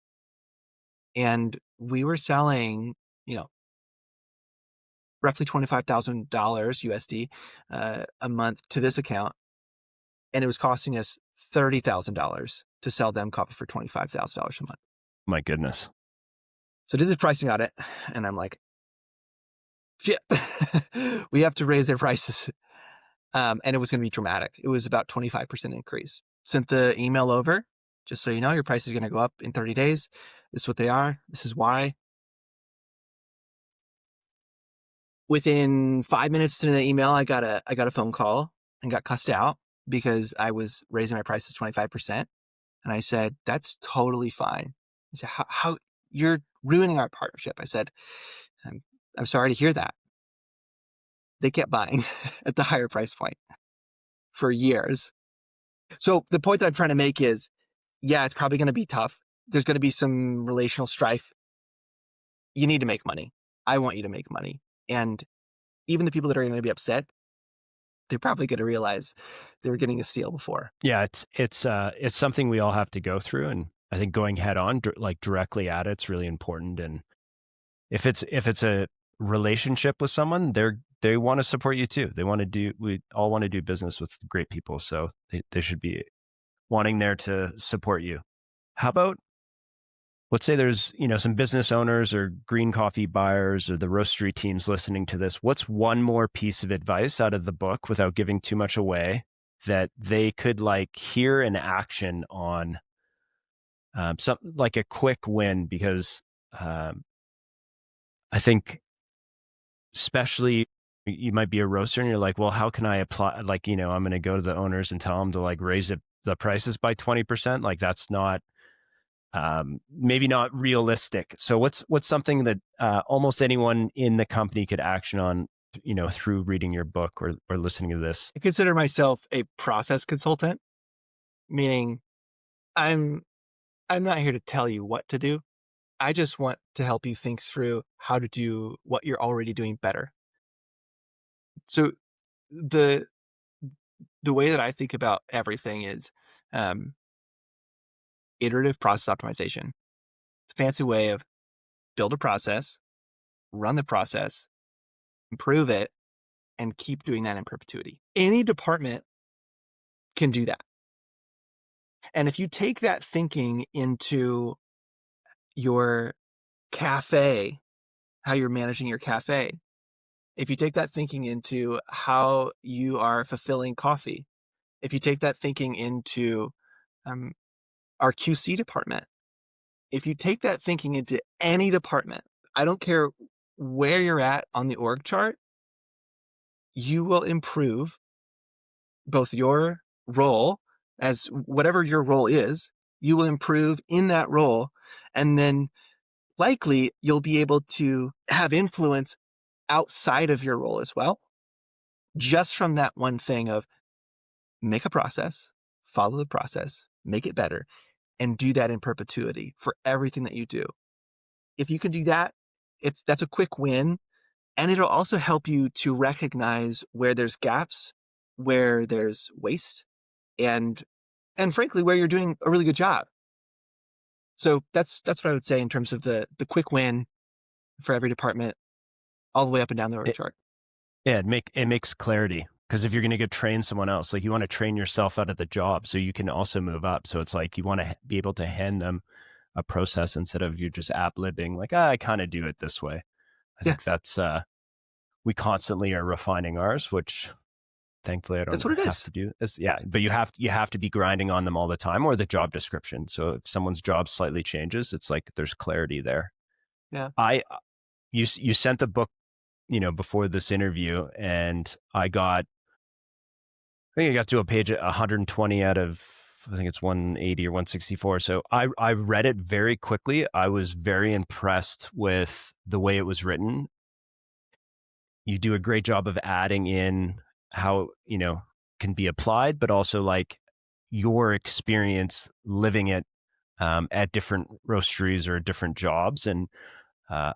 And we were selling, roughly $25,000 USD a month to this account, and it was costing us $30,000 to sell them coffee for $25,000 a month. My goodness. So I did this pricing audit, and I'm like, shit, we have to raise their prices. And it was going to be dramatic. It was about 25% increase. Sent the email over, just so you know, your price is going to go up in 30 days. This is what they are. This is why. Within 5 minutes into the email, I got a phone call and got cussed out because I was raising my prices 25%. And I said, that's totally fine. He said, how you're ruining our partnership. I said, I'm sorry to hear that. They kept buying at the higher price point for years. So the point that I'm trying to make is, yeah, it's probably going to be tough. There's going to be some relational strife. You need to make money. I want you to make money. And even the people that are going to be upset, they're probably going to realize they were getting a steal before. Yeah, it's something we all have to go through, and I think going head on, like directly at it's really important. And if it's a relationship with someone, they want to support you too. We all want to do business with great people, so they should be wanting there to support you. How about, let's say there's, some business owners or green coffee buyers or the roastery teams listening to this. What's one more piece of advice out of the book, without giving too much away, that they could hear in action on, something like a quick win? Because I think, especially, you might be a roaster and you're like, well, how can I apply? I'm going to go to the owners and tell them to raise the prices by 20%. That's not, maybe not realistic. So what's something that almost anyone in the company could action on, through reading your book or listening to this? I consider myself a process consultant, meaning I'm not here to tell you what to do. I just want to help you think through how to do what you're already doing better. So the way that I think about everything is iterative process optimization. It's a fancy way of build a process, run the process, improve it, and keep doing that in perpetuity. Any department can do that. And if you take that thinking into your cafe, how you're managing your cafe, if you take that thinking into how you are fulfilling coffee, if you take that thinking into our QC department, if you take that thinking into any department, I don't care where you're at on the org chart, you will improve both your role, as whatever your role is, you will improve in that role. And then likely you'll be able to have influence outside of your role as well, just from that one thing of make a process, follow the process, make it better, and do that in perpetuity for everything that you do. If you can do that, that's a quick win. And it'll also help you to recognize where there's gaps, where there's waste, and frankly, where you're doing a really good job. So that's what I would say in terms of the quick win for every department, all the way up and down the org chart. Yeah, it makes clarity, because if you're going to go train someone else, like you want to train yourself out of the job so you can also move up. So it's like you want to be able to hand them a process instead of you just ad-libbing like, I kind of do it this way. I think that's we constantly are refining ours, which thankfully I don't That's what it have is. to do. But you have to be grinding on them all the time, or the job description. So if someone's job slightly changes, it's like there's clarity there. Yeah. You sent the book, before this interview, and I think I got to a page at 120 out of, I think it's 180 or 164. So I read it very quickly. I was very impressed with the way it was written. You do a great job of adding in how, can be applied, but also like your experience living it at different roasteries or different jobs. And I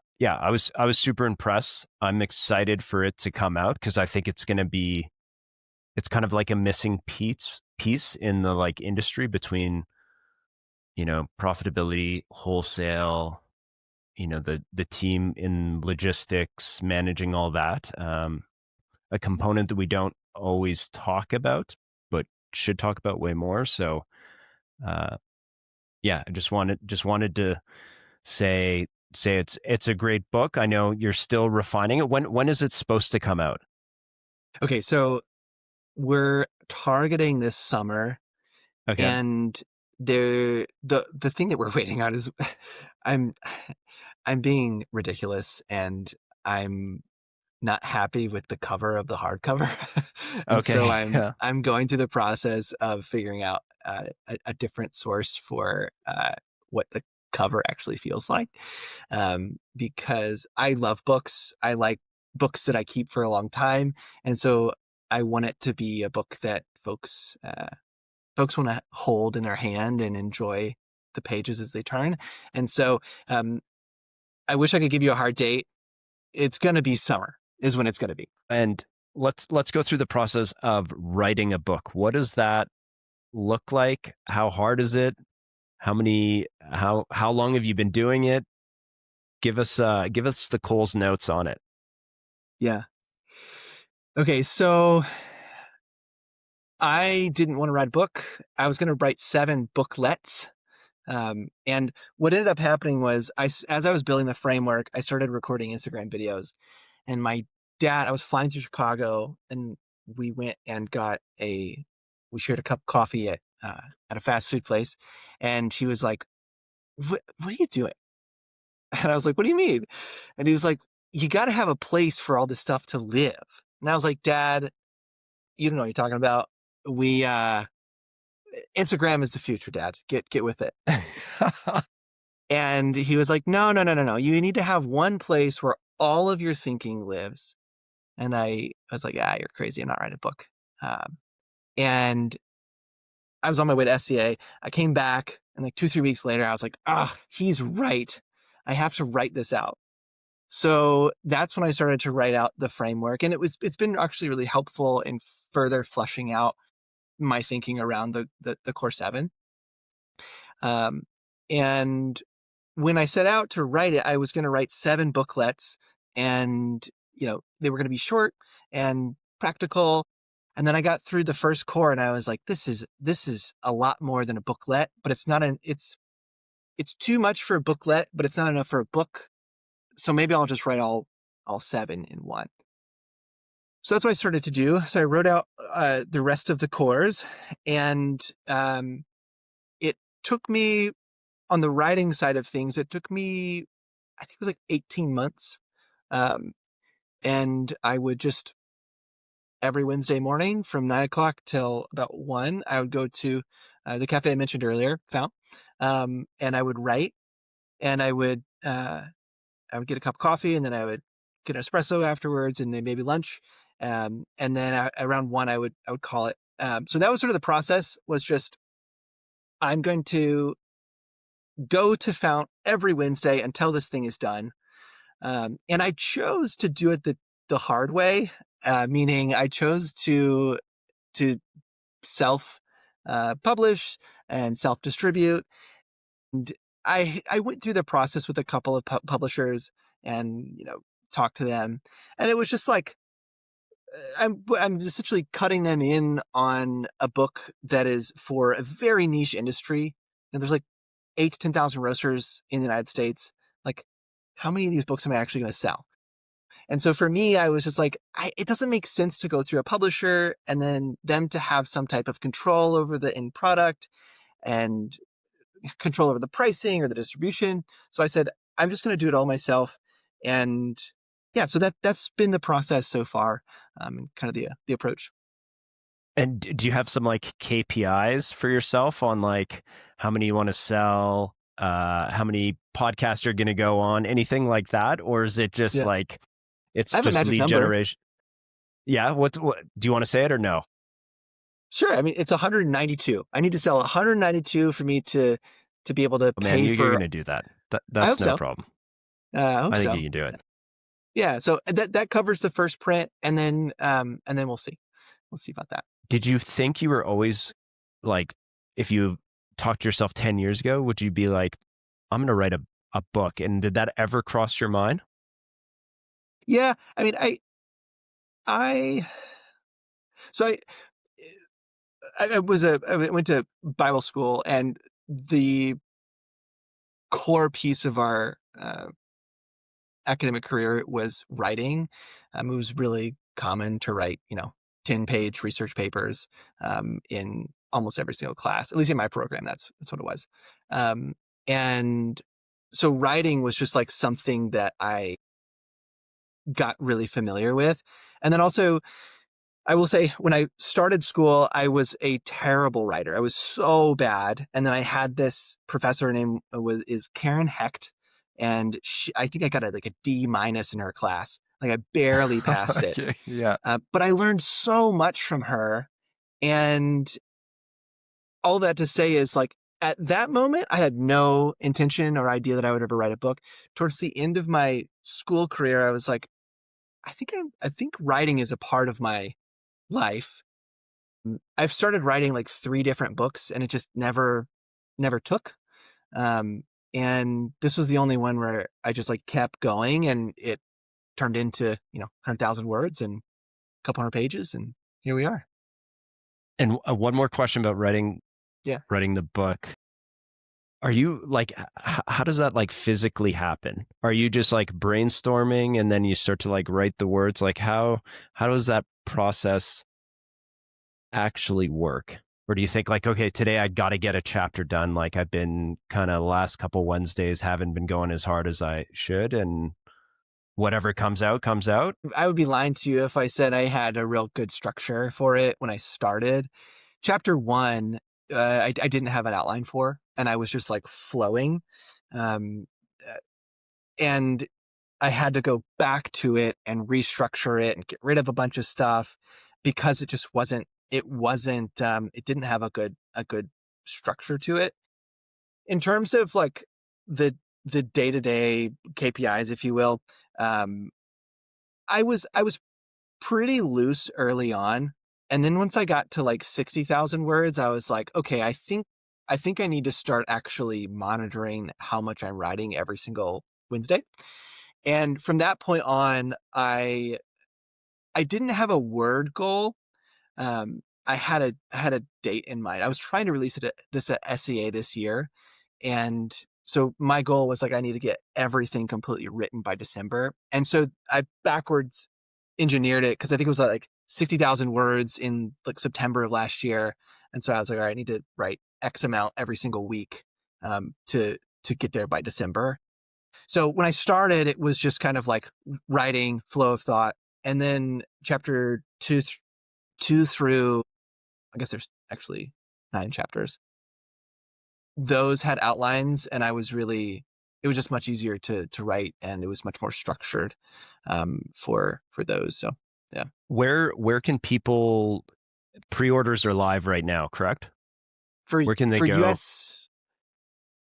was super impressed. I'm excited for it to come out, because I think it's kind of like a missing piece in the like industry between, profitability, wholesale, the team in logistics, managing all that. A component that we don't always talk about, but should talk about way more. So, I just wanted to say it's a great book. I know you're still refining it. When is it supposed to come out? Okay, so we're targeting this summer, Okay. and the thing that we're waiting on is I'm being ridiculous, and I'm not happy with the cover of the hardcover. And so Okay. Yeah. I'm going through the process of figuring out a different source for what the cover actually feels like, because I love books. I like books that I keep for a long time, and so I want it to be a book that folks want to hold in their hand and enjoy the pages as they turn. And so I wish I could give you a hard date. It's going to be summer is when it's going to be. And let's go through the process of writing a book. What does that look like? How hard is it? How long have you been doing it? Give us the Cole's notes on it. Yeah. Okay, so I didn't want to write a book. I was going to write 7 booklets. And what ended up happening was as I was building the framework, I started recording Instagram videos. And my dad, I was flying through Chicago, and we went and we shared a cup of coffee at a fast food place. And he was like, what are you doing? And I was like, what do you mean? And he was like, you got to have a place for all this stuff to live. And I was like, Dad, you don't know what you're talking about. Instagram is the future, Dad. Get with it. And he was like, no. You need to have one place where all of your thinking lives. And I was like, you're crazy. I'm not writing a book. And I was on my way to SCA. I came back, and like 2-3 weeks later, I was like, he's right. I have to write this out. So that's when I started to write out the framework. And it's been actually really helpful in further fleshing out my thinking around the core 7. And when I set out to write it, I was going to write 7 booklets, and they were going to be short and practical. And then I got through the first core, and I was like, this is a lot more than a booklet, but it's too much for a booklet, but it's not enough for a book. So maybe I'll just write all 7 in one. So that's what I started to do. So I wrote out the rest of the cores, and it took me, on the writing side of things, it took me, I think it was like 18 months. And I would just, every Wednesday morning from 9 o'clock till about 1, I would go to the cafe I mentioned earlier, Fount, and I would write, and I would get a cup of coffee, and then I would get an espresso afterwards, and then maybe lunch. And then around 1, I would call it. So that was sort of the process, was just, I'm going to go to Fount every Wednesday until this thing is done. And I chose to do it the hard way, meaning I chose to self publish and self distribute. And I went through the process with a couple of publishers and talked to them, and it was just like I'm essentially cutting them in on a book that is for a very niche industry. And there's like 8 to 10,000 roasters in the United States. Like, how many of these books am I actually going to sell? And so for me, I was just like, it doesn't make sense to go through a publisher and then them to have some type of control over the end product and control over the pricing or the distribution. So I said, I'm just going to do it all myself. And yeah, so that's been the process so far, and kind of the approach. And do you have some like KPIs for yourself on like how many you want to sell, how many podcasts you're going to go on, anything like that? Or is it just Yeah. like, it's I have a just magic lead number. generation? Yeah. What do you want to say it or no? Sure. I mean, it's 192. I need to sell 192 for me to be able to Oh, man, pay you're for. going to do that. I That's hope no so. problem. I hope I think so. you can do it. Yeah. So that covers the first print, and then we'll see. We'll see about that. Did you think you were always like, if you talked to yourself 10 years ago, would you be like, I'm going to write a book? And did that ever cross your mind? Yeah. I mean, I so I went to Bible school, and the core piece of our academic career was writing. It was really common to write, 10-page research papers in almost every single class, at least in my program. That's what it was. And so writing was just like something that I got really familiar with. And then also, I will say, when I started school, I was a terrible writer. I was so bad. And then I had this professor named is Karen Hecht, and I think I got a D- in her class. Like, I barely passed it. Okay, yeah. But I learned so much from her. And all that to say is, like, at that moment, I had no intention or idea that I would ever write a book. Towards the end of my school career, I was like, I think writing is a part of my life. I've started writing like 3 different books, and it just never took. And this was the only one where I just like kept going, and it turned into 100,000 words and a couple hundred pages, and here we are. And one more question about writing the book. Are you like, how does that like physically happen? Are you just like brainstorming and then you start to like write the words? Like how does that process actually work? Or do you think like, okay, today I got to get a chapter done. Like I've been kind of last couple Wednesdays haven't been going as hard as I should, and whatever comes out, comes out? I would be lying to you if I said I had a real good structure for it when I started. Chapter 1, I didn't have an outline for, and I was just like flowing. And I had to go back to it and restructure it and get rid of a bunch of stuff because it just it didn't have a good structure to it. In terms of like the day-to-day KPIs, if you will, I was pretty loose early on. And then once I got to like 60,000 words, I was like, okay, I think I need to start actually monitoring how much I'm writing every single Wednesday. And from that point on, I didn't have a word goal. I had a date in mind. I was trying to release this at SEA this year, and so my goal was like, I need to get everything completely written by December. And so I backwards engineered it, because I think it was like 60,000 words in like September of last year. And so I was like, all right, I need to write X amount every single week to get there by December. So when I started, it was just kind of like writing, flow of thought. And then chapter 2 through, I guess there's actually 9 chapters. Those had outlines, and it was just much easier to write, and it was much more structured for those. So yeah. Where can people, pre-orders are live right now, correct? Where can they go? US,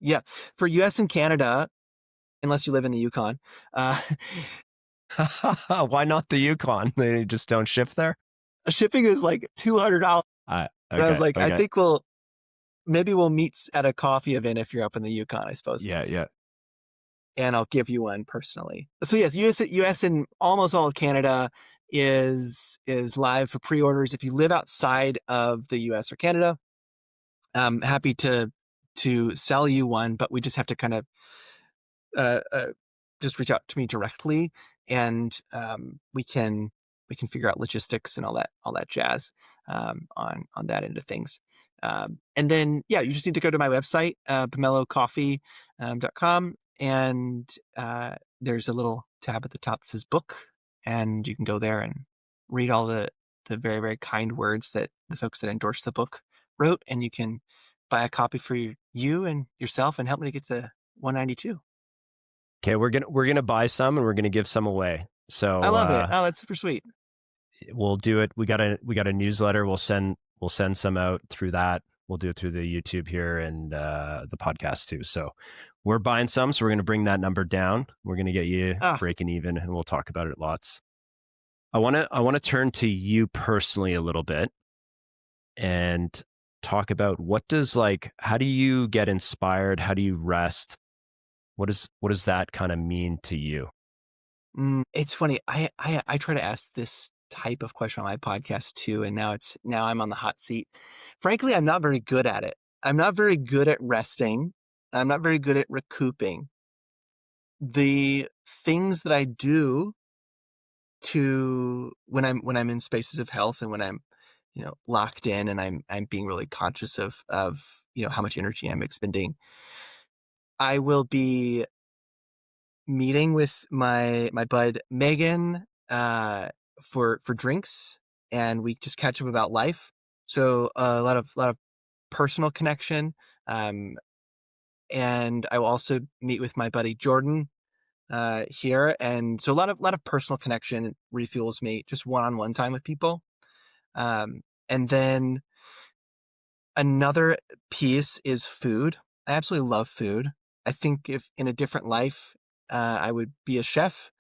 yeah, for US and Canada, unless you live in the Yukon. Uh, Why not the Yukon? They just don't ship there? shipping is like $200. And I was Okay. like, I Okay. think maybe we'll meet at a coffee event if you're up in the Yukon, I suppose. Yeah. Yeah. And I'll give you one personally. So yes, US and almost all of Canada is live for pre-orders. If you live outside of the US or Canada, I'm happy to sell you one, but we just have to kind of uh, just reach out to me directly, and we can figure out logistics and all that jazz on that end of things. And then you just need to go to my website, pomelocoffee.com, and there's a little tab at the top that says book, and you can go there and read all the very, very kind words that the folks that endorse the book wrote, and you can buy a copy for you and yourself and help me to get to 192. Okay, we're gonna buy some and we're gonna give some away. So I love it. Oh, that's super sweet. we'll do it. We got a newsletter. We'll send some out through that. We'll do it through the YouTube here and the podcast too. So we're buying some. So we're gonna bring that number down. We're gonna get you breaking even, and we'll talk about it lots. I wanna turn to you personally a little bit and talk about how do you get inspired? How do you rest? What does that kind of mean to you? It's funny. I try to ask this type of question on my podcast too, and now I'm on the hot seat. Frankly, I'm not very good at it. I'm not very good at resting. I'm not very good at recouping. The things that I do to when I'm in spaces of health and when I'm locked in and I'm being really conscious of how much energy I'm expending. I will be meeting with my bud Megan for drinks, and we just catch up about life. So a lot of personal connection, and I will also meet with my buddy Jordan here, and so a lot of personal connection refuels me. Just one-on-one time with people, and then another piece is food. I absolutely love food. I think if in a different life, I would be a chef,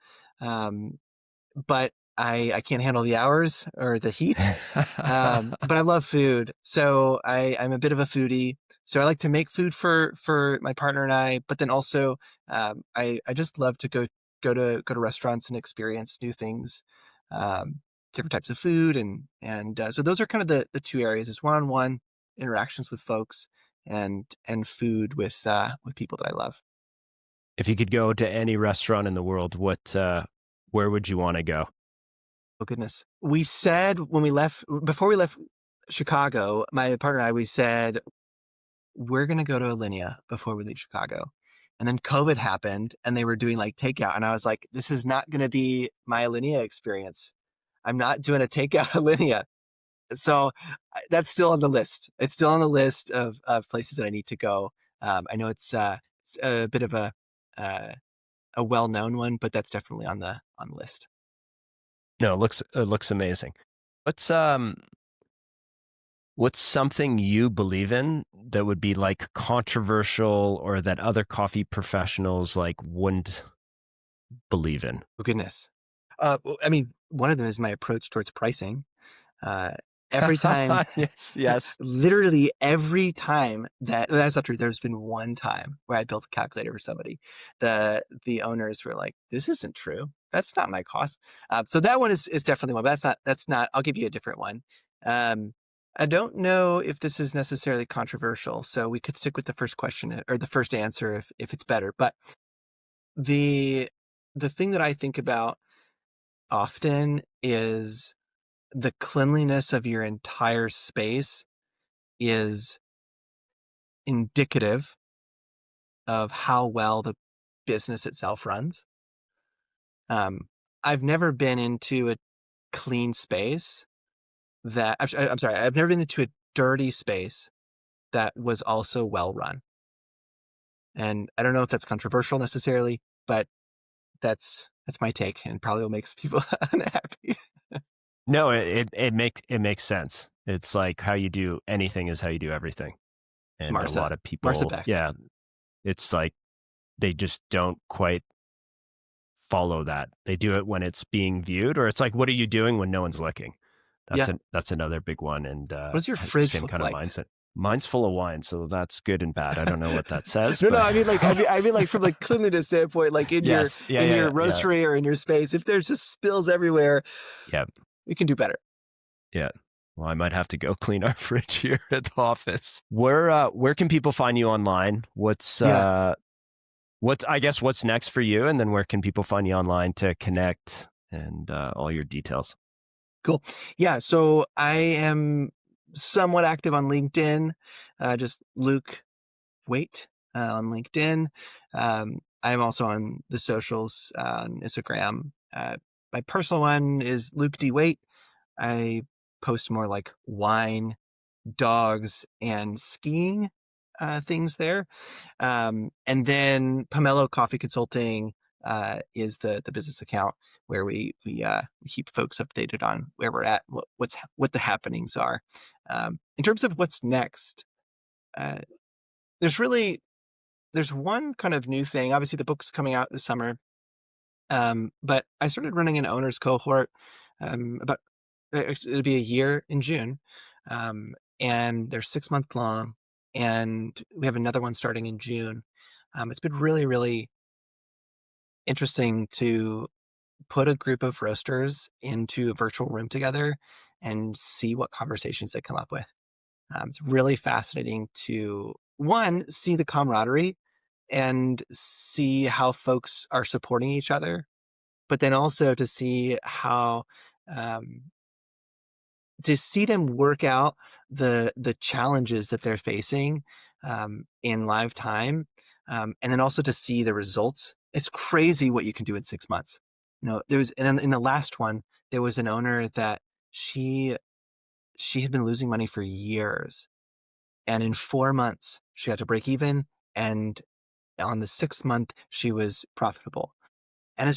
but I can't handle the hours or the heat. But I love food, so I'm a bit of a foodie. So I like to make food for my partner and I. But then also, I just love to go to restaurants and experience new things, different types of food, and so those are kind of the two areas: is one-on-one interactions with folks and food with people that I love. If you could go to any restaurant in the world, where would you want to go? Oh goodness. We said before we left Chicago, my partner and I, we said we're going to go to Alinea before we leave Chicago. And then COVID happened and they were doing like takeout. And I was like, this is not going to be my Alinea experience. I'm not doing a takeout Alinea. So that's still on the list. It's still on the list of places that I need to go. I know it's a bit of a well-known one, but that's definitely on the list. No, it looks amazing. What's something you believe in that would be like controversial or that other coffee professionals like wouldn't believe in? Oh goodness. I mean, one of them is my approach towards pricing. Every time, yes, literally every time that's not true. There's been one time where I built a calculator for somebody. The owners were like, "This isn't true. That's not my cost." So that one is definitely one, but that's not. I'll give you a different one. I don't know if this is necessarily controversial, so we could stick with the first question or the first answer if it's better. But the thing that I think about often is the cleanliness of your entire space is indicative of how well the business itself runs. I've never been into a clean space I'm sorry, I've never been into a dirty space that was also well run. And I don't know if that's controversial necessarily, but that's my take, and probably will make people unhappy. No, it makes sense. It's like how you do anything is how you do everything. And a lot of people, Martha Beck. yeah, it's like they just don't quite follow that. They do it when it's being viewed, or it's like, what are you doing when no one's looking? Yeah. That's another big one. And What does your fridge same look kind of like? mindset. Mine's full of wine, so that's good and bad. I don't know what that says, No, but I mean like from like cleanliness standpoint, like in yes, yeah, in yeah, your yeah, yeah, roastery or in your space, if there's just spills everywhere, yeah, we can do better. yeah. Well, I might have to go clean our fridge here at the office. Where can people find you online? Yeah. I guess what's next for you, and then where can people find you online to connect and all your details? Cool. Yeah. So I am somewhat active on LinkedIn, just Luke Waite on LinkedIn. I'm also on the socials on Instagram. My personal one is Luke D. Waite. I post more like wine, dogs, and skiing things there. And then Pomelo Coffee Consulting is the business account where we keep folks updated on where we're at, what the happenings are. In terms of what's next, uh, there's really there's one kind of new thing. Obviously, the book's coming out this summer, but I started running an owners cohort about it'll be a year in June, and they're 6 month long, and we have another one starting in June. It's been really, really interesting to put a group of roasters into a virtual room together and see what conversations they come up with. It's really fascinating to one see the camaraderie and see how folks are supporting each other, but then also to see how um, to see them work out the challenges that they're facing in live time, and then also to see the results. It's crazy what you can do in 6 months. There was in the last one there was an owner that she she had been losing money for years, and in 4 months she had to break even, and on the 6th month she was profitable. And Wow.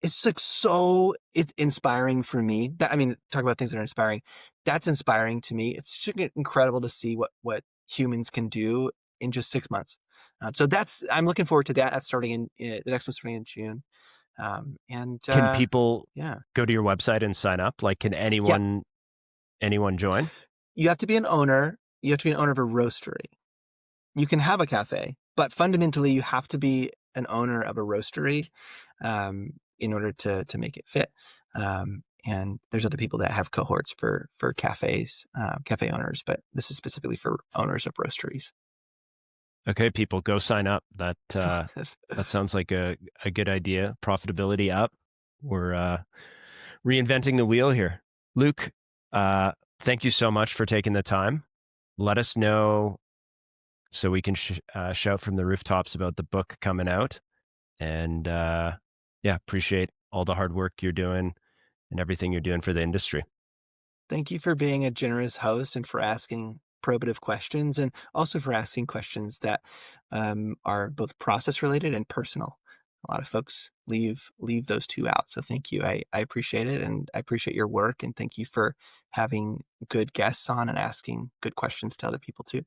it's like so it's inspiring for me. That I mean, talk about things that are inspiring. That's inspiring to me. It's just incredible to see what humans can do in just 6 months. So that's I'm looking forward to that. That's starting the next one's starting in June. And Can people yeah, go to your website and sign up? Like, can yeah. anyone join? You have to be an owner. You have to be an owner of a roastery. You can have a cafe, but fundamentally you have to be an owner of a roastery in order to make it fit. And there's other people that have cohorts for cafes, cafe owners, but this is specifically for owners of roasteries. Okay, people, go sign up. That sounds like a good idea. Profitability up. We're reinventing the wheel here. Luke, thank you so much for taking the time. Let us know so we can shout from the rooftops about the book coming out. And yeah, appreciate all the hard work you're doing and everything you're doing for the industry. Thank you for being a generous host and for asking probative questions and also for asking questions that are both process related and personal. A lot of folks leave those two out. So thank you. I appreciate it, and I appreciate your work, and thank you for having good guests on and asking good questions to other people too.